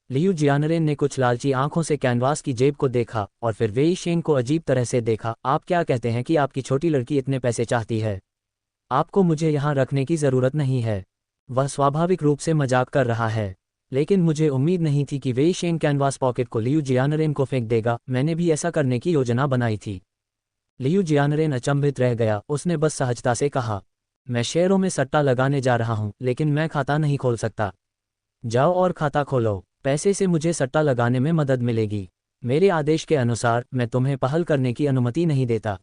लियू जियानरेन ने कुछ लालची आंखों से कैनवास की जेब को देखा और फिर वेई शेंग को अजीब तरह से देखा। आप क्या कहते हैं कि आपकी छोटी लड़की इतने पैसे चाहती है? आपको मुझे यहाँ रखने की ज़रूरत नहीं है। वह स्वाभाविक रूप से मजाक कर रहा है, लेकिन मुझे उम्मीद नहीं थी कि वेई शेंग कैनवास पॉकेट को लियू जियानरेन को फेंक देगा। मैंने भी ऐसा करने की योजना बनाई थी। लियू जियानरेन अचंभित रह गया। उसने बस सहजता से कहा, मैं शेयरों में सट्टा लगाने जा रहा हूं, लेकिन मैं खाता नहीं खोल सकता। जाओ और खाता खोलो, पैसे से मुझे सट्टा लगाने में मदद मिलेगी। मेरे आदेश के अनुसार मैं तुम्हें पहल करने की अनुमति नहीं देता।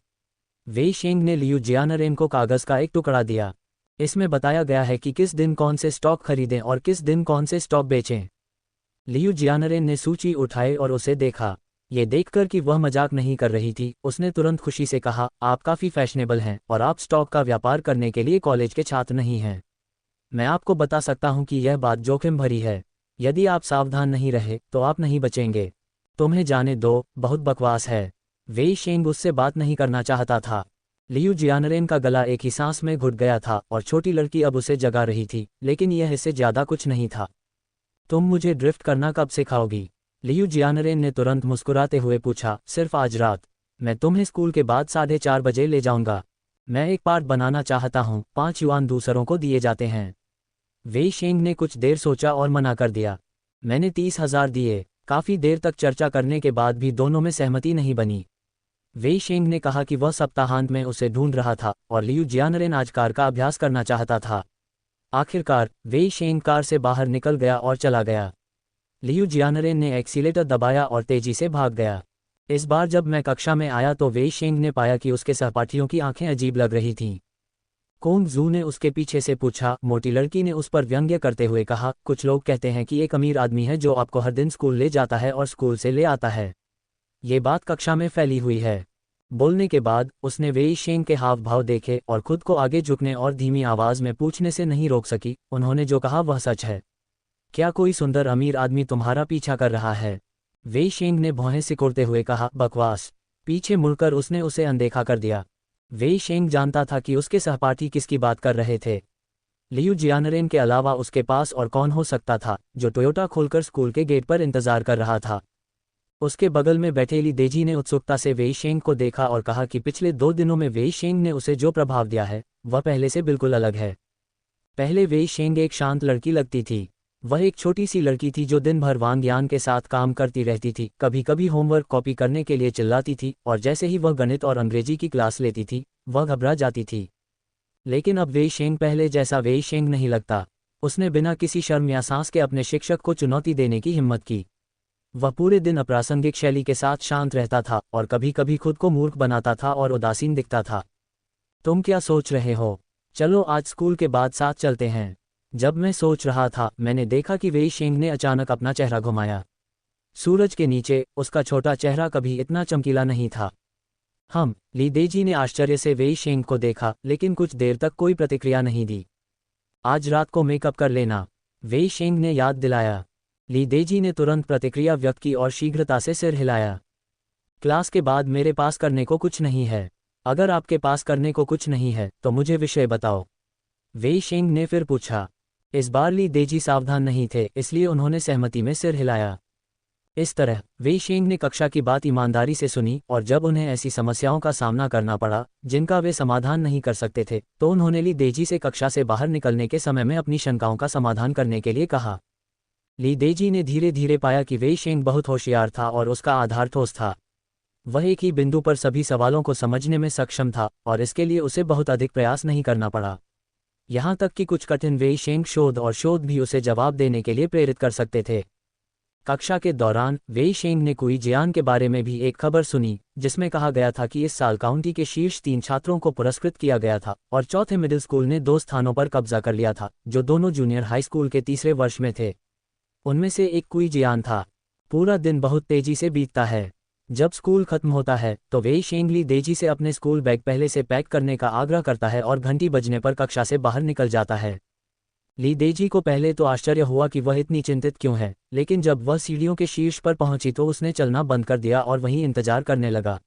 वेई शेंग ने लियू जियानरेन को कागज का एक टुकड़ा दिया। इसमें बताया गया है कि किस दिन कौन से स्टॉक खरीदें और किस दिन कौन से स्टॉक बेचें। लियू जियानरेन ने सूची उठाई और उसे देखा। ये देखकर कि वह मजाक नहीं कर रही थी, उसने तुरंत खुशी से कहा, आप काफ़ी फैशनेबल हैं और आप स्टॉक का व्यापार करने के लिए कॉलेज के छात्र नहीं हैं। मैं आपको बता सकता हूं कि यह बात जोखिम भरी है। यदि आप सावधान नहीं रहे तो आप नहीं बचेंगे। तुम्हें जाने दो, बहुत बकवास है। वेई शेंग उससे बात नहीं करना चाहता था। लियू जियानरेन का गला एक ही सांस में घुट गया था और छोटी लड़की अब उसे जगा रही थी, लेकिन यह इससे ज्यादा कुछ नहीं था। तुम मुझे ड्रिफ्ट करना कब सिखाओगी? लियू जियानरेन ने तुरंत मुस्कुराते हुए पूछा, सिर्फ आज रात। मैं तुम्हें स्कूल के बाद 4:30 बजे ले जाऊंगा। मैं एक पार्ट बनाना चाहता हूँ, 5 युआन दूसरों को दिए जाते हैं। वेई शेंग ने कुछ देर सोचा और मना कर दिया। मैंने 30,000 दिए। काफी देर तक चर्चा करने के बाद भी दोनों में सहमति नहीं बनी। वेई शेंग ने कहा कि वह सप्ताहांत में उसे ढूंढ रहा था और लियू जियानरेन आज कार का अभ्यास करना चाहता था। आखिरकार वेई शेंग कार से बाहर निकल गया और चला गया। लियू जियानरेन ने एक्सीलेटर दबाया और तेजी से भाग गया। इस बार जब मैं कक्षा में आया तो वेई शेंग ने पाया कि उसके सहपाठियों की आंखें अजीब लग रही थीं। कोंग जू ने उसके पीछे से पूछा। मोटी लड़की ने उस पर व्यंग्य करते हुए कहा, कुछ लोग कहते हैं कि एक अमीर आदमी है जो आपको हर दिन स्कूल ले जाता है और स्कूल से ले आता है। ये बात कक्षा में फैली हुई है। बोलने के बाद उसने वेई शेंग के हाव भाव देखे और खुद को आगे झुकने और धीमी आवाज में पूछने से नहीं रोक सकी, उन्होंने जो कहा वह सच है? क्या कोई सुंदर अमीर आदमी तुम्हारा पीछा कर रहा है? वेई शेंग ने भौहें सिकोड़ते हुए कहा, बकवास। पीछे मुड़कर उसने उसे अनदेखा कर दिया। वेई शेंग जानता था कि उसके सहपाठी किसकी बात कर रहे थे। लियू जियानरेन के अलावा उसके पास और कौन हो सकता था जो टोयोटा खोलकर स्कूल के गेट पर इंतजार कर रहा था। उसके बगल में बैठे ली देजी ने उत्सुकता से वेई शेंग को देखा और कहा कि पिछले 2 दिनों में वेई शेंग ने उसे जो प्रभाव दिया है वह पहले से बिल्कुल अलग है। पहले वेई शेंग एक शांत लड़की लगती थी। वह एक छोटी सी लड़की थी जो दिन भर वांग यान के साथ काम करती रहती थी, कभी कभी होमवर्क कॉपी करने के लिए चिल्लाती थी और जैसे ही वह गणित और अंग्रेजी की क्लास लेती थी वह घबरा जाती थी। लेकिन अब वेई शेंग पहले जैसा वेई शेंग नहीं लगता। उसने बिना किसी शर्म या सांस के अपने शिक्षक को चुनौती देने की हिम्मत की। वह पूरे दिन अप्रासंगिक शैली के साथ शांत रहता था और कभी कभी खुद को मूर्ख बनाता था और उदासीन दिखता था। तुम क्या सोच रहे हो? चलो आज स्कूल के बाद साथ चलते हैं। जब मैं सोच रहा था मैंने देखा कि वेई शेंग ने अचानक अपना चेहरा घुमाया। सूरज के नीचे उसका छोटा चेहरा कभी इतना चमकीला नहीं था। ली देजी ने आश्चर्य से वेई शेंग को देखा, लेकिन कुछ देर तक कोई प्रतिक्रिया नहीं दी। आज रात को मेकअप कर लेना, वेई शेंग ने याद दिलाया। ली देजी ने तुरंत प्रतिक्रिया व्यक्त की और शीघ्रता से सिर हिलाया। क्लास के बाद मेरे पास करने को कुछ नहीं है। अगर आपके पास करने को कुछ नहीं है तो मुझे विषय बताओ, वेई शेंग ने फिर पूछा। इस बार ली देजी सावधान नहीं थे, इसलिए उन्होंने सहमति में सिर हिलाया। इस तरह वेई शेंग ने कक्षा की बात ईमानदारी से सुनी और जब उन्हें ऐसी समस्याओं का सामना करना पड़ा जिनका वे समाधान नहीं कर सकते थे तो उन्होंने ली देजी से कक्षा से बाहर निकलने के समय में अपनी शंकाओं का समाधान करने के लिए कहा। ली देजी ने धीरे धीरे पाया कि वेई शेंग बहुत होशियार था और उसका आधार ठोस था। वह एक ही बिंदु पर सभी सवालों को समझने में सक्षम था और इसके लिए उसे बहुत अधिक प्रयास नहीं करना पड़ा। यहाँ तक कि कुछ कठिन वेई शेंग शोध और शोध भी उसे जवाब देने के लिए प्रेरित कर सकते थे। कक्षा के दौरान वेई शेंग ने कुई जियान के बारे में भी एक खबर सुनी जिसमें कहा गया था कि इस साल काउंटी के शीर्ष 3 छात्रों को पुरस्कृत किया गया था और चौथे मिडिल स्कूल ने 2 स्थानों पर कब्जा कर लिया था जो दोनों जूनियर हाई स्कूल के तीसरे वर्ष में थे। उनमें से एक कुई जियान था। पूरा दिन बहुत तेजी से बीतता है। जब स्कूल खत्म होता है तो वेई शेंग ली देजी से अपने स्कूल बैग पहले से पैक करने का आग्रह करता है और घंटी बजने पर कक्षा से बाहर निकल जाता है। ली देजी को पहले तो आश्चर्य हुआ कि वह इतनी चिंतित क्यों है, लेकिन जब वह सीढ़ियों के शीर्ष पर पहुंची तो उसने चलना बंद कर दिया और वहीं इंतजार करने लगा।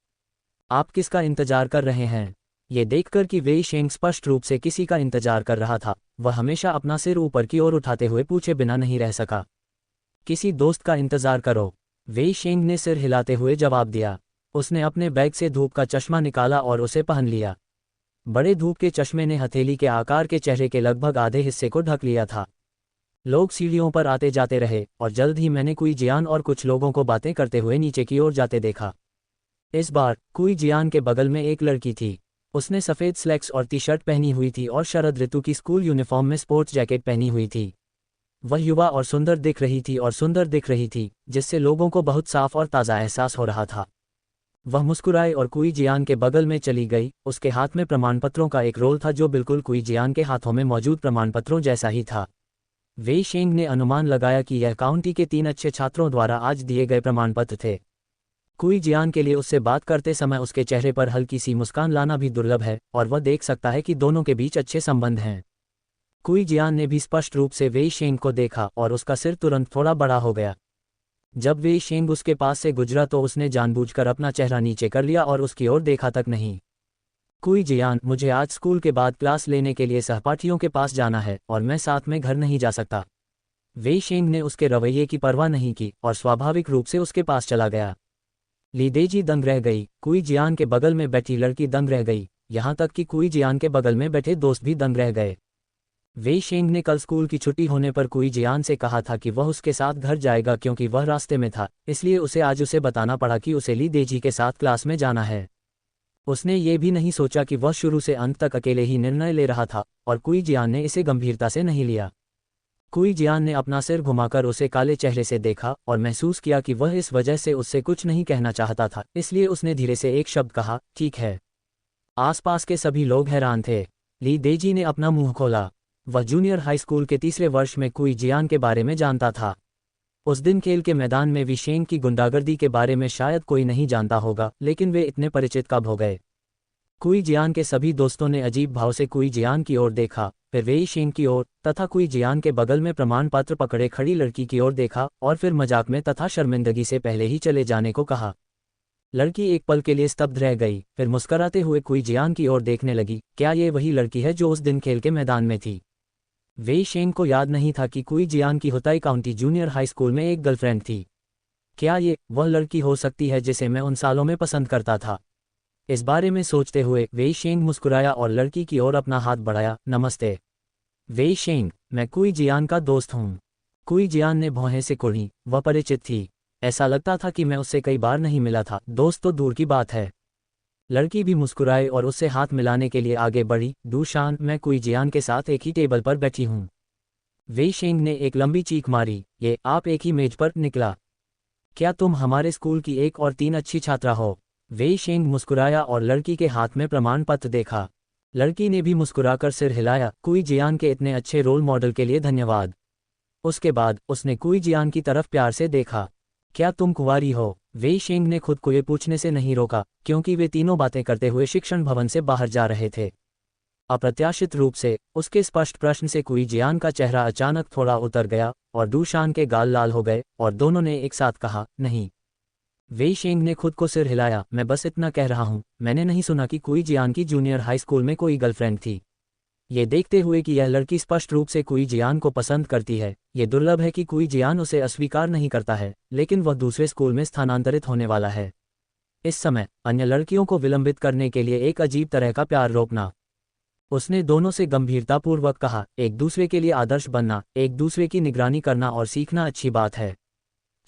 आप किसका इंतजार कर रहे हैं? ये देखकर कि वेई शेंग स्पष्ट रूप से किसी का इंतजार कर रहा था, वह हमेशा अपना सिर ऊपर की ओर उठाते हुए पूछे बिना नहीं रह सका। किसी दोस्त का इंतजार करो, वेई शेंग ने सिर हिलाते हुए जवाब दिया। उसने अपने बैग से धूप का चश्मा निकाला और उसे पहन लिया। बड़े धूप के चश्मे ने हथेली के आकार के चेहरे के लगभग आधे हिस्से को ढक लिया था। लोग सीढ़ियों पर आते जाते रहे और जल्द ही मैंने कुई जियान और कुछ लोगों को बातें करते हुए नीचे की ओर जाते देखा। इस बार कुई जियान के बगल में एक लड़की थी। उसने सफ़ेद स्लैक्स और टी शर्ट पहनी हुई थी और शरद ऋतु की स्कूल यूनिफॉर्म में स्पोर्ट्स जैकेट पहनी हुई थी। वह युवा और सुंदर दिख रही थी, जिससे लोगों को बहुत साफ और ताज़ा एहसास हो रहा था। वह मुस्कुराई और कुई जियान के बगल में चली गई। उसके हाथ में प्रमाणपत्रों का एक रोल था जो बिल्कुल कुई जियान के हाथों में मौजूद प्रमाणपत्रों जैसा ही था। वेई शेंग ने अनुमान लगाया कि यह काउंटी के 3 अच्छे छात्रों द्वारा आज दिए गए प्रमाणपत्र थे। कुई जियान के लिए उससे बात करते समय उसके चेहरे पर हल्की सी मुस्कान लाना भी दुर्लभ है, और वह देख सकता है कि दोनों के बीच अच्छे संबंध हैं। कुई जियान ने भी स्पष्ट रूप से वेई शेंग को देखा और उसका सिर तुरंत थोड़ा बड़ा हो गया। जब वेई शेंग उसके पास से गुजरा तो उसने जानबूझकर अपना चेहरा नीचे कर लिया और उसकी ओर देखा तक नहीं। कुई जियान, मुझे आज स्कूल के बाद क्लास लेने के लिए सहपाठियों के पास जाना है और मैं साथ में घर नहीं जा सकता। वेई शेंग ने उसके रवैये की परवाह नहीं की और स्वाभाविक रूप से उसके पास चला गया। ली देजी दंग रह गई। कुई जियान के बगल में बैठी लड़की दंग रह गई, यहाँ तक कि कुई जियान के बगल में बैठे दोस्त भी दंग रह गए। वेई शेंग ने कल स्कूल की छुट्टी होने पर कुई जियान से कहा था कि वह उसके साथ घर जाएगा क्योंकि वह रास्ते में था, इसलिए उसे आज उसे बताना पड़ा कि उसे ली देजी के साथ क्लास में जाना है। उसने ये भी नहीं सोचा कि वह शुरू से अंत तक अकेले ही निर्णय ले रहा था, और कुई जियान ने इसे गंभीरता से नहीं लिया। कुई जियान ने अपना सिर घुमाकर उसे काले चेहरे से देखा और महसूस किया कि वह इस वजह से उससे कुछ नहीं कहना चाहता था, इसलिए उसने धीरे से एक शब्द कहा, ठीक है। आसपास के सभी लोग हैरान थे। ली देजी ने अपना मुंह खोला। वह जूनियर हाई स्कूल के तीसरे वर्ष में कुई जियान के बारे में जानता था। उस दिन खेल के मैदान में विशेंग की गुंडागर्दी के बारे में शायद कोई नहीं जानता होगा, लेकिन वे इतने परिचित कब हो गए। कुई जियान के सभी दोस्तों ने अजीब भाव से कुई जियान की ओर देखा, फिर वेई शेंग की ओर, तथा कुई जियान के बगल में प्रमाण पत्र पकड़े खड़ी लड़की की ओर देखा और फिर मजाक में तथा शर्मिंदगी से पहले ही चले जाने को कहा। लड़की एक पल के लिए स्तब्ध रह गई, फिर मुस्कराते हुए कुई जियान की ओर देखने लगी। क्या ये वही लड़की है जो उस दिन खेल के मैदान में थी? वेई शेंग को याद नहीं था कि कुई जियान की हुताई काउंटी जूनियर हाई स्कूल में एक गर्लफ्रेंड थी। क्या ये वह लड़की हो सकती है जिसे मैं उन सालों में पसंद करता था? इस बारे में सोचते हुए वेई शेंग मुस्कुराया और लड़की की ओर अपना हाथ बढ़ाया। नमस्ते वेई शेंग, मैं कुई जियान का दोस्त हूँ। कुई जियान ने भौहें से कुढ़ी। वह परिचित थी। ऐसा लगता था कि मैं उससे कई बार नहीं मिला था, दोस्त तो दूर की बात है। लड़की भी मुस्कुराई और उससे हाथ मिलाने के लिए आगे बढ़ी। दूशान, मैं कुई जियान के साथ एक ही टेबल पर बैठी हूँ। वेई शेंग ने एक लंबी चीख मारी। ये आप एक ही मेज पर निकला? क्या तुम हमारे स्कूल की एक और 3 अच्छी छात्रा हो? वेई शेंग मुस्कुराया और लड़की के हाथ में प्रमाण पत्र देखा। लड़की ने भी मुस्कुराकर सिर हिलाया। कुई जियान के इतने अच्छे रोल मॉडल के लिए धन्यवाद। उसके बाद उसने कुई जियान की तरफ प्यार से देखा। क्या तुम कुंवारी हो? वेई शेंग ने खुद को ये पूछने से नहीं रोका, क्योंकि वे तीनों बातें करते हुए शिक्षण भवन से बाहर जा रहे थे। अप्रत्याशित रूप से उसके स्पष्ट प्रश्न से कुई जियान का चेहरा अचानक थोड़ा उतर गया और दूशान के गाल लाल हो गए और दोनों ने एक साथ कहा, नहीं। वेई शेंग ने खुद को सिर हिलाया। मैं बस इतना कह रहा हूँ, मैंने नहीं सुना कि कुई जियान की जूनियर हाई स्कूल में कोई गर्लफ्रेंड थी। ये देखते हुए कि यह लड़की स्पष्ट रूप से कुई जियान को पसंद करती है, ये दुर्लभ है कि कुई जियान उसे अस्वीकार नहीं करता है, लेकिन वह दूसरे स्कूल में स्थानांतरित होने वाला है। इस समय अन्य लड़कियों को विलंबित करने के लिए एक अजीब तरह का प्यार रोकना। उसने दोनों से गंभीरतापूर्वक कहा, एक दूसरे के लिए आदर्श बनना, एक दूसरे की निगरानी करना और सीखना अच्छी बात है।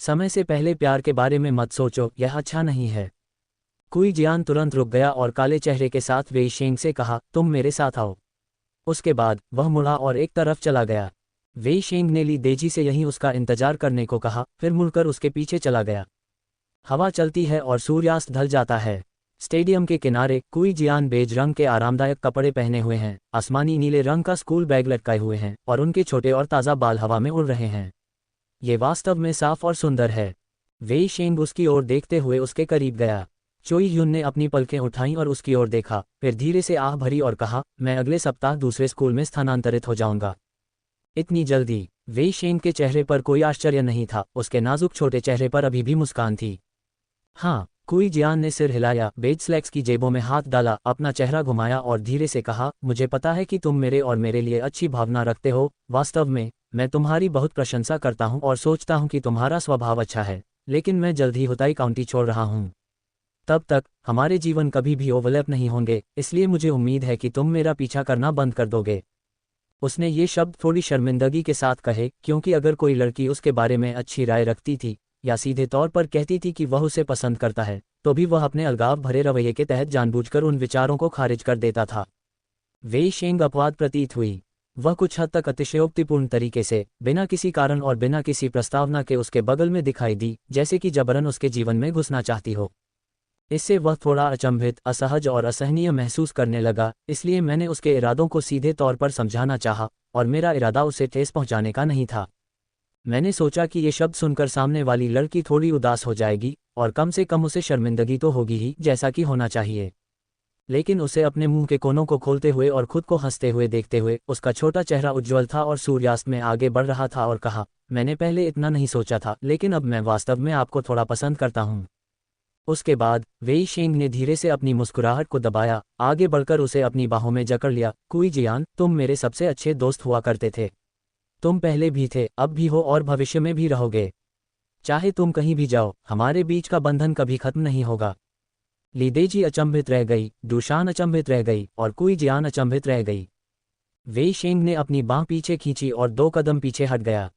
समय से पहले प्यार के बारे में मत सोचो, यह अच्छा नहीं है। कुई जियान तुरंत रुक गया और काले चेहरे के साथ वेई शेंग से कहा, तुम मेरे साथ आओ। उसके बाद वह मुड़ा और एक तरफ चला गया। वेई शेंग ने ली देजी से यहीं उसका इंतजार करने को कहा, फिर मुड़कर उसके पीछे चला गया। हवा चलती है और सूर्यास्त ढल जाता है। स्टेडियम के किनारे कुई जियान बेज रंग के आरामदायक कपड़े पहने हुए हैं, आसमानी नीले रंग का स्कूल बैग लटकाए हुए हैं और उनके छोटे और ताज़ा बाल हवा में उड़ रहे हैं। ये वास्तव में साफ और सुंदर है। वेई शेंग उसकी ओर देखते हुए उसके करीब गया। चोई ह्युन ने अपनी पलकें उठाईं और उसकी ओर देखा, फिर धीरे से आह भरी और कहा, मैं अगले सप्ताह दूसरे स्कूल में स्थानांतरित हो जाऊंगा। इतनी जल्दी? वेई शेंग के चेहरे पर कोई आश्चर्य नहीं था, उसके नाजुक छोटे चेहरे पर अभी भी मुस्कान थी। हाँ। कुई जियान ने सिर हिलाया, बेज स्लैक्स की जेबों में हाथ डाला, अपना चेहरा घुमाया और धीरे से कहा, मुझे पता है कि तुम मेरे और मेरे लिए अच्छी भावना रखते हो। वास्तव में मैं तुम्हारी बहुत प्रशंसा करता हूँ और सोचता हूँ कि तुम्हारा स्वभाव अच्छा है, लेकिन मैं जल्द ही हुताई काउंटी छोड़ रहा हूँ। तब तक हमारे जीवन कभी भी ओवरलैप नहीं होंगे, इसलिए मुझे उम्मीद है कि तुम मेरा पीछा करना बंद कर दोगे। उसने ये शब्द थोड़ी शर्मिंदगी के साथ कहे, क्योंकि अगर कोई लड़की उसके बारे में अच्छी राय रखती थी या सीधे तौर पर कहती थी कि वह उसे पसंद करता है, तो भी वह अपने अलगाव भरे रवैये के तहत जानबूझकर उन विचारों को खारिज कर देता था। वेई शेंग अपवाद प्रतीत हुई। वह कुछ हद तक अतिशयोक्तिपूर्ण तरीके से, बिना किसी कारण और बिना किसी प्रस्तावना के उसके बगल में दिखाई दी, जैसे कि जबरन उसके जीवन में घुसना चाहती हो। इससे वह थोड़ा अचंभित, असहज और असहनीय महसूस करने लगा, इसलिए मैंने उसके इरादों को सीधे तौर पर समझाना चाहा, और मेरा इरादा उसे ठेस पहुंचाने का नहीं था। मैंने सोचा कि ये शब्द सुनकर सामने वाली लड़की थोड़ी उदास हो जाएगी, और कम से कम उसे शर्मिंदगी तो होगी ही, जैसा कि होना चाहिए। लेकिन उसे अपने मुंह के कोनों को खोलते हुए और खुद को हंसते हुए देखते हुए उसका छोटा चेहरा उज्ज्वल था और सूर्यास्त में आगे बढ़ रहा था, और कहा, मैंने पहले इतना नहीं सोचा था, लेकिन अब मैं वास्तव में आपको थोड़ा पसंद करता हूँ। उसके बाद वेई शेंग ने धीरे से अपनी मुस्कुराहट को दबाया, आगे बढ़कर उसे अपनी बाहों में जकड़ लिया। कुई जियान, तुम मेरे सबसे अच्छे दोस्त हुआ करते थे। तुम पहले भी थे, अब भी हो और भविष्य में भी रहोगे। चाहे तुम कहीं भी जाओ, हमारे बीच का बंधन कभी खत्म नहीं होगा। ली देजी अचंभित रह गई, डूशान अचंभित रह गई, और कुई जियान अचंभित रह गई। वेई शेंग ने अपनी बाँह पीछे खींची और 2 कदम पीछे हट गया।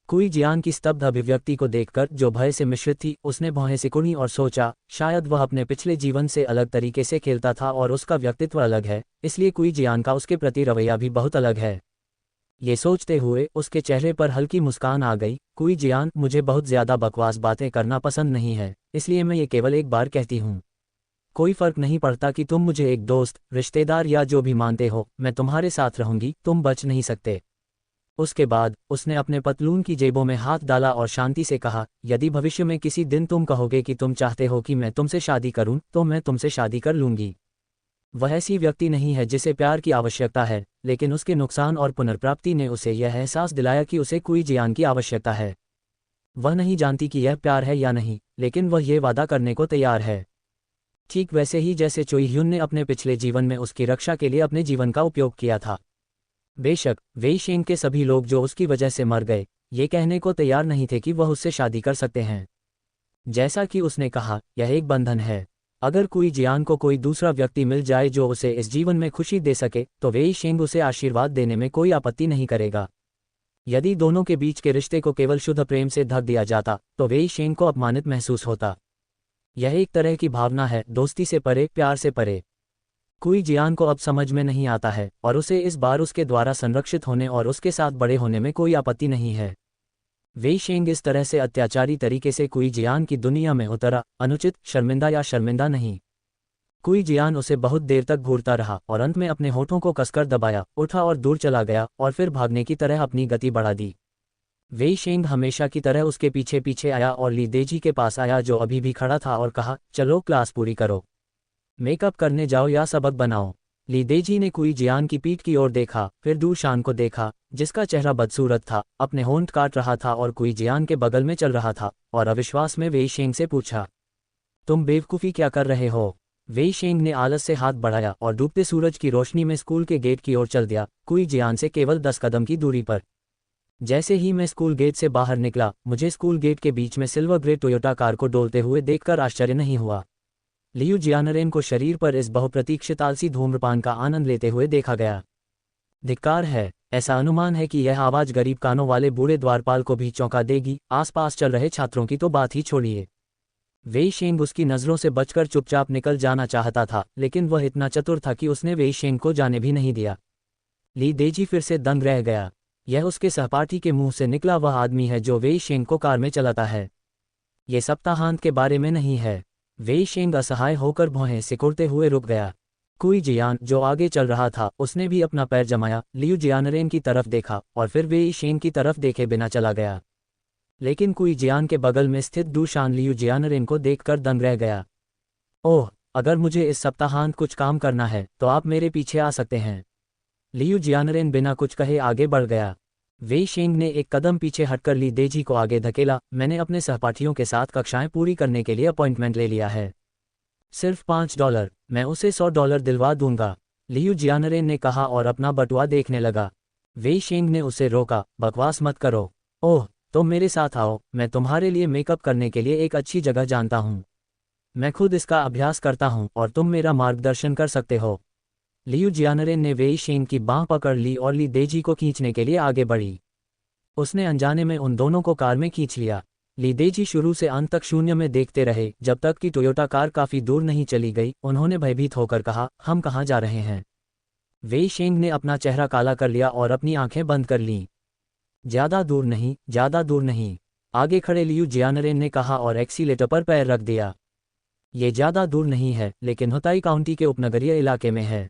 कुई जियान की स्तब्ध अभिव्यक्ति को देखकर, जो भय से मिश्रित थी, उसने भौहें सिकुड़ी और सोचा, शायद वह अपने पिछले जीवन से अलग तरीके से खेलता था और उसका व्यक्तित्व अलग है, इसलिए कुई जियान का उसके प्रति रवैया भी बहुत अलग है। ये सोचते हुए उसके चेहरे पर हल्की मुस्कान आ गई। कुई जियान, मुझे बहुत ज्यादा बकवास बातें करना पसंद नहीं है, इसलिए मैं ये केवल एक बार कहती हूँ। कोई फर्क नहीं पड़ता कि तुम मुझे एक दोस्त, रिश्तेदार या जो भी मानते हो, मैं तुम्हारे साथ रहूंगी, तुम बच नहीं सकते। उसके बाद उसने अपने पतलून की जेबों में हाथ डाला और शांति से कहा, यदि भविष्य में किसी दिन तुम कहोगे कि तुम चाहते हो कि मैं तुमसे शादी करूं, तो मैं तुमसे शादी कर लूंगी। वह ऐसी व्यक्ति नहीं है जिसे प्यार की आवश्यकता है, लेकिन उसके नुकसान और पुनर्प्राप्ति ने उसे यह एहसास दिलाया कि उसे कुई जियान की आवश्यकता है। वह नहीं जानती कि यह प्यार है या नहीं, लेकिन वह ये वादा करने को तैयार है। ठीक वैसे ही जैसे चोई ह्युन ने अपने पिछले जीवन में उसकी रक्षा के लिए अपने जीवन का उपयोग किया था। बेशक वेई शेंग के सभी लोग जो उसकी वजह से मर गए, ये कहने को तैयार नहीं थे कि वह उससे शादी कर सकते हैं। जैसा कि उसने कहा, यह एक बंधन है। अगर कुई जियान को कोई दूसरा व्यक्ति मिल जाए जो उसे इस जीवन में खुशी दे सके, तो वेई शेंग उसे आशीर्वाद देने में कोई आपत्ति नहीं करेगा। यदि दोनों के बीच के रिश्ते को केवल शुद्ध प्रेम से ढक दिया जाता, तो वेई शेंग को अपमानित महसूस होता। यह एक तरह की भावना है, दोस्ती से परे, प्यार से परे। कुई जियान को अब समझ में नहीं आता है, और उसे इस बार उसके द्वारा संरक्षित होने और उसके साथ बड़े होने में कोई आपत्ति नहीं है। वेई शेंग इस तरह से अत्याचारी तरीके से कुई जियान की दुनिया में उतरा, अनुचित, शर्मिंदा या शर्मिंदा नहीं। कुई जियान उसे बहुत देर तक घूरता रहा और अंत में अपने होठों को कसकर दबाया, उठा और दूर चला गया, और फिर भागने की तरह अपनी गति बढ़ा दी। वेई शेंग हमेशा की तरह उसके पीछे पीछे आया और ली देजी के पास आया, जो अभी भी खड़ा था, और कहा, चलो क्लास पूरी करो, मेकअप करने जाओ या सबक बनाओ। ली देजी ने कुई जियान की पीठ की ओर देखा, फिर डूशान को देखा, जिसका चेहरा बदसूरत था, अपने होंठ काट रहा था और कुई जियान के बगल में चल रहा था, और अविश्वास में वेई शेंग से पूछा, तुम बेवकूफ़ी क्या कर रहे हो? वेई शेंग ने आलस से हाथ बढ़ाया और डूबते सूरज की रोशनी में स्कूल के गेट की ओर चल दिया, कुई जियान से केवल 10 कदम की दूरी पर। जैसे ही मैं स्कूल गेट से बाहर निकला, मुझे स्कूल गेट के बीच में सिल्वर ग्रे टोयोटा कार को डोलते हुए देखकर आश्चर्य नहीं हुआ। लियू जियानरेन को शरीर पर इस बहुप्रतीक्षित आलसी धूम्रपान का आनंद लेते हुए देखा गया। धिक्कार है, ऐसा अनुमान है कि यह आवाज गरीब कानों वाले बूढ़े द्वारपाल को भी चौंका देगी, आसपास चल रहे छात्रों की तो बात ही छोड़िए। वेई शेंग उसकी नज़रों से बचकर चुपचाप निकल जाना चाहता था, लेकिन वह इतना चतुर था कि उसने वेई शेंग को जाने भी नहीं दिया। ली देजी फिर से दंग रह गया। यह उसके सहपाठी के मुंह से निकला वह आदमी है जो वेई शेंग को कार में चलाता है। ये सप्ताहांत के बारे में नहीं है। वेई शेंग असहाय होकर भौहें सिकुड़ते हुए रुक गया। कुई जियान, जो आगे चल रहा था, उसने भी अपना पैर जमाया, लियू जियानरेन की तरफ देखा और फिर वेई शेंग की तरफ देखे बिना चला गया। लेकिन कुई जियान के बगल में स्थित डूशान लियू जियानरेन को देखकर दंग रह गया। ओह, अगर मुझे इस सप्ताहांत कुछ काम करना है तो आप मेरे पीछे आ सकते हैं। लियू जियानरेन बिना कुछ कहे आगे बढ़ गया। वेई शेंग ने एक कदम पीछे हटकर ली देजी को आगे धकेला। मैंने अपने सहपाठियों के साथ कक्षाएं पूरी करने के लिए अपॉइंटमेंट ले लिया है। सिर्फ $5, मैं उसे $100 दिलवा दूंगा, लियू जियानरेन ने कहा और अपना बटुआ देखने लगा। वेई शेंग ने उसे रोका, बकवास मत करो। ओह, तुम मेरे साथ आओ, मैं तुम्हारे लिए मेकअप करने के लिए एक अच्छी जगह जानता हूँ। मैं खुद इसका अभ्यास करता हूँ और तुम मेरा मार्गदर्शन कर सकते हो। लियू जियानरेन ने वेई शेंग की बाँह पकड़ ली और ली देजी को खींचने के लिए आगे बढ़ी। उसने अनजाने में उन दोनों को कार में खींच लिया। ली देजी शुरू से अंत तक शून्य में देखते रहे जब तक कि टोयोटा कार काफी दूर नहीं चली गई। उन्होंने भयभीत होकर कहा, हम कहाँ जा रहे हैं? वेई शेंग ने अपना चेहरा काला कर लिया और अपनी आंखें बंद कर लीं। ज्यादा दूर नहीं, ज्यादा दूर नहीं, आगे खड़े लियू जियानरेन ने कहा और एक्सीलेटर पर पैर रख दिया। ये ज्यादा दूर नहीं है, लेकिन हुताई काउंटी के उपनगरीय इलाके में है।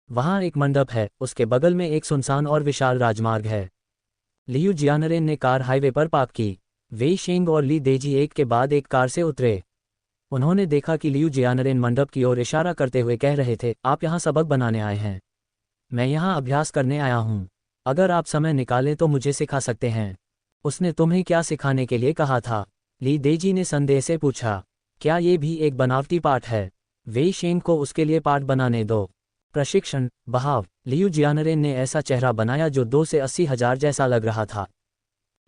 वहाँ एक मंडप है, उसके बगल में एक सुनसान और विशाल राजमार्ग है। लियू जियानरेन ने कार हाईवे पर पार्क की। वेई शेंग और ली देजी एक के बाद एक कार से उतरे। उन्होंने देखा कि लियू जियानरेन मंडप की ओर इशारा करते हुए कह रहे थे, आप यहाँ सबक बनाने आए हैं? मैं यहाँ अभ्यास करने आया हूँ। अगर आप समय निकालें तो मुझे सिखा सकते हैं। उसने तुम्हें क्या सिखाने के लिए कहा था? ली देजी ने संदेह से पूछा। क्या ये भी एक बनावटी पाठ है? वेई शेंग को उसके लिए पाठ बनाने दो। प्रशिक्षण, बहाव। लियू जियानरेन ने ऐसा चेहरा बनाया जो 2 से 80,000 जैसा लग रहा था।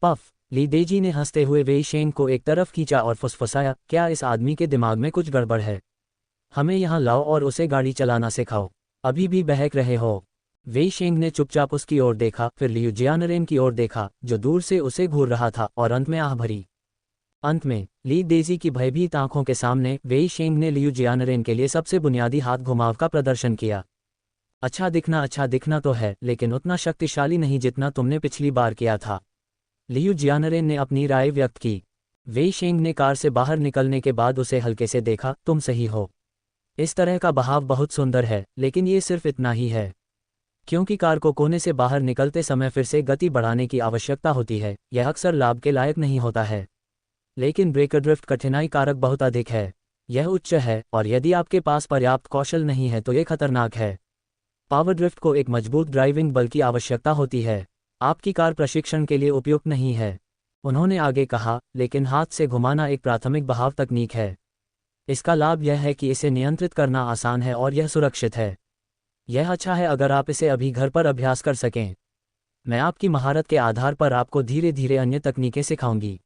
पफ। ली देजी ने हंसते हुए वेई शेंग को एक तरफ खींचा और फुसफुसाया, क्या इस आदमी के दिमाग में कुछ गड़बड़ है? हमें यहाँ लाओ और उसे गाड़ी चलाना सिखाओ। अभी भी बहक रहे हो? वेई शेंग ने चुपचाप उसकी ओर देखा, फिर लियू जियानरेन की ओर देखा जो दूर से उसे घूर रहा था, और अंत में आह भरी। अंत में ली देजी की भयभीत आंखों के सामने वेई शेंग ने लियू जियानरेन के लिए सबसे बुनियादी हाथ घुमाव का प्रदर्शन किया। अच्छा दिखना तो है, लेकिन उतना शक्तिशाली नहीं जितना तुमने पिछली बार किया था। लियू जियानरेन ने अपनी राय व्यक्त की। वेई शेंग ने कार से बाहर निकलने के बाद उसे हल्के से देखा, तुम सही हो। इस तरह का बहाव बहुत सुंदर है, लेकिन ये सिर्फ इतना ही है। क्योंकि कार को कोने से बाहर निकलते समय फिर से गति बढ़ाने की आवश्यकता होती है, यह अक्सर लाभ के लायक नहीं होता है। लेकिन ब्रेकर ड्रिफ्ट कठिनाई कारक बहुत अधिक है। यह उच्च है, और यदि आपके पास पर्याप्त कौशल नहीं है तो यह खतरनाक है। पावर ड्रिफ्ट को एक मजबूत ड्राइविंग बल की आवश्यकता होती है। आपकी कार प्रशिक्षण के लिए उपयुक्त नहीं है। उन्होंने आगे कहा, लेकिन हाथ से घुमाना एक प्राथमिक बहाव तकनीक है। इसका लाभ यह है कि इसे नियंत्रित करना आसान है और यह सुरक्षित है। यह अच्छा है अगर आप इसे अभी घर पर अभ्यास कर सकें। मैं आपकी महारत के आधार पर आपको धीरे धीरे अन्य तकनीकें सिखाऊंगी।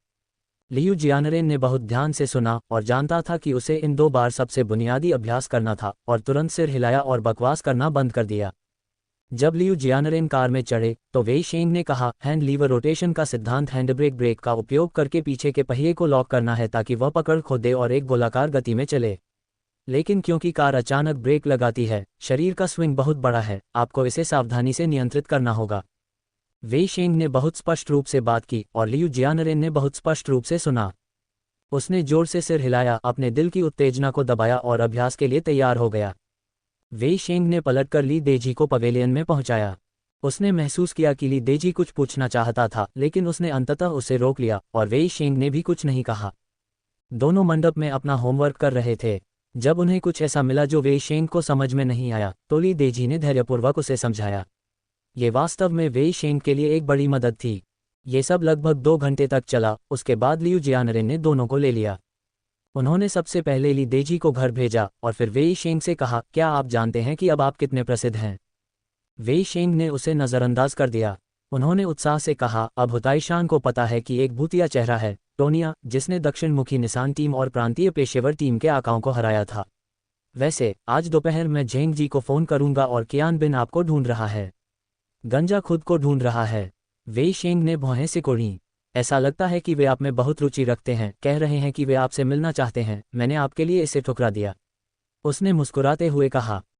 लियू जियानरेन ने बहुत ध्यान से सुना और जानता था कि उसे इन 2 बार सबसे बुनियादी अभ्यास करना था, और तुरंत सिर हिलाया और बकवास करना बंद कर दिया। जब लियू जियानरेन कार में चढ़े तो वेई शेंग ने कहा, हैंड लीवर रोटेशन का सिद्धांत हैंडब्रेक ब्रेक का उपयोग करके पीछे के पहिए को लॉक करना है ताकि वह पकड़ खो दे और एक गोलाकार गति में चले। लेकिन क्योंकि कार अचानक ब्रेक लगाती है, शरीर का स्विंग बहुत बड़ा है, आपको इसे सावधानी से नियंत्रित करना होगा। वेई शेंग ने बहुत स्पष्ट रूप से बात की और लियू जियानरेन ने बहुत स्पष्ट रूप से सुना। उसने जोर से सिर हिलाया, अपने दिल की उत्तेजना को दबाया और अभ्यास के लिए तैयार हो गया। वेई शेंग ने पलटकर ली देजी को पवेलियन में पहुंचाया। उसने महसूस किया कि ली देजी कुछ पूछना चाहता था, लेकिन उसने अंततः उसे रोक लिया, और वेई शेंग ने भी कुछ नहीं कहा। दोनों मंडप में अपना होमवर्क कर रहे थे। जब उन्हें कुछ ऐसा मिला जो वेई शेंग को समझ में नहीं आया, तो ली देजी ने धैर्यपूर्वक उसे समझाया। ये वास्तव में वेई शेंग के लिए एक बड़ी मदद थी। ये सब लगभग 2 घंटे तक चला। उसके बाद लियू जियानरेन ने दोनों को ले लिया। उन्होंने सबसे पहले ली देजी को घर भेजा और फिर वेई शेंग से कहा, क्या आप जानते हैं कि अब आप कितने प्रसिद्ध हैं? वेई शेंग ने उसे नज़रअंदाज कर दिया। उन्होंने उत्साह से कहा, अब हुताईशान को पता है कि एक भूतिया चेहरा है, टोनिया, जिसने दक्षिण मुखी निसान टीम और प्रांतीय पेशेवर टीम के आकाओं को हराया था। वैसे आज दोपहर मैं झेंग जी को फ़ोन करूंगा और कियान बिन आपको ढूंढ रहा है। गंजा खुद को ढूंढ रहा है। वेई शेंग ने भौहें सिकोड़ी। ऐसा लगता है कि वे आप में बहुत रुचि रखते हैं, कह रहे हैं कि वे आपसे मिलना चाहते हैं। मैंने आपके लिए इसे ठुकरा दिया। उसने मुस्कुराते हुए कहा।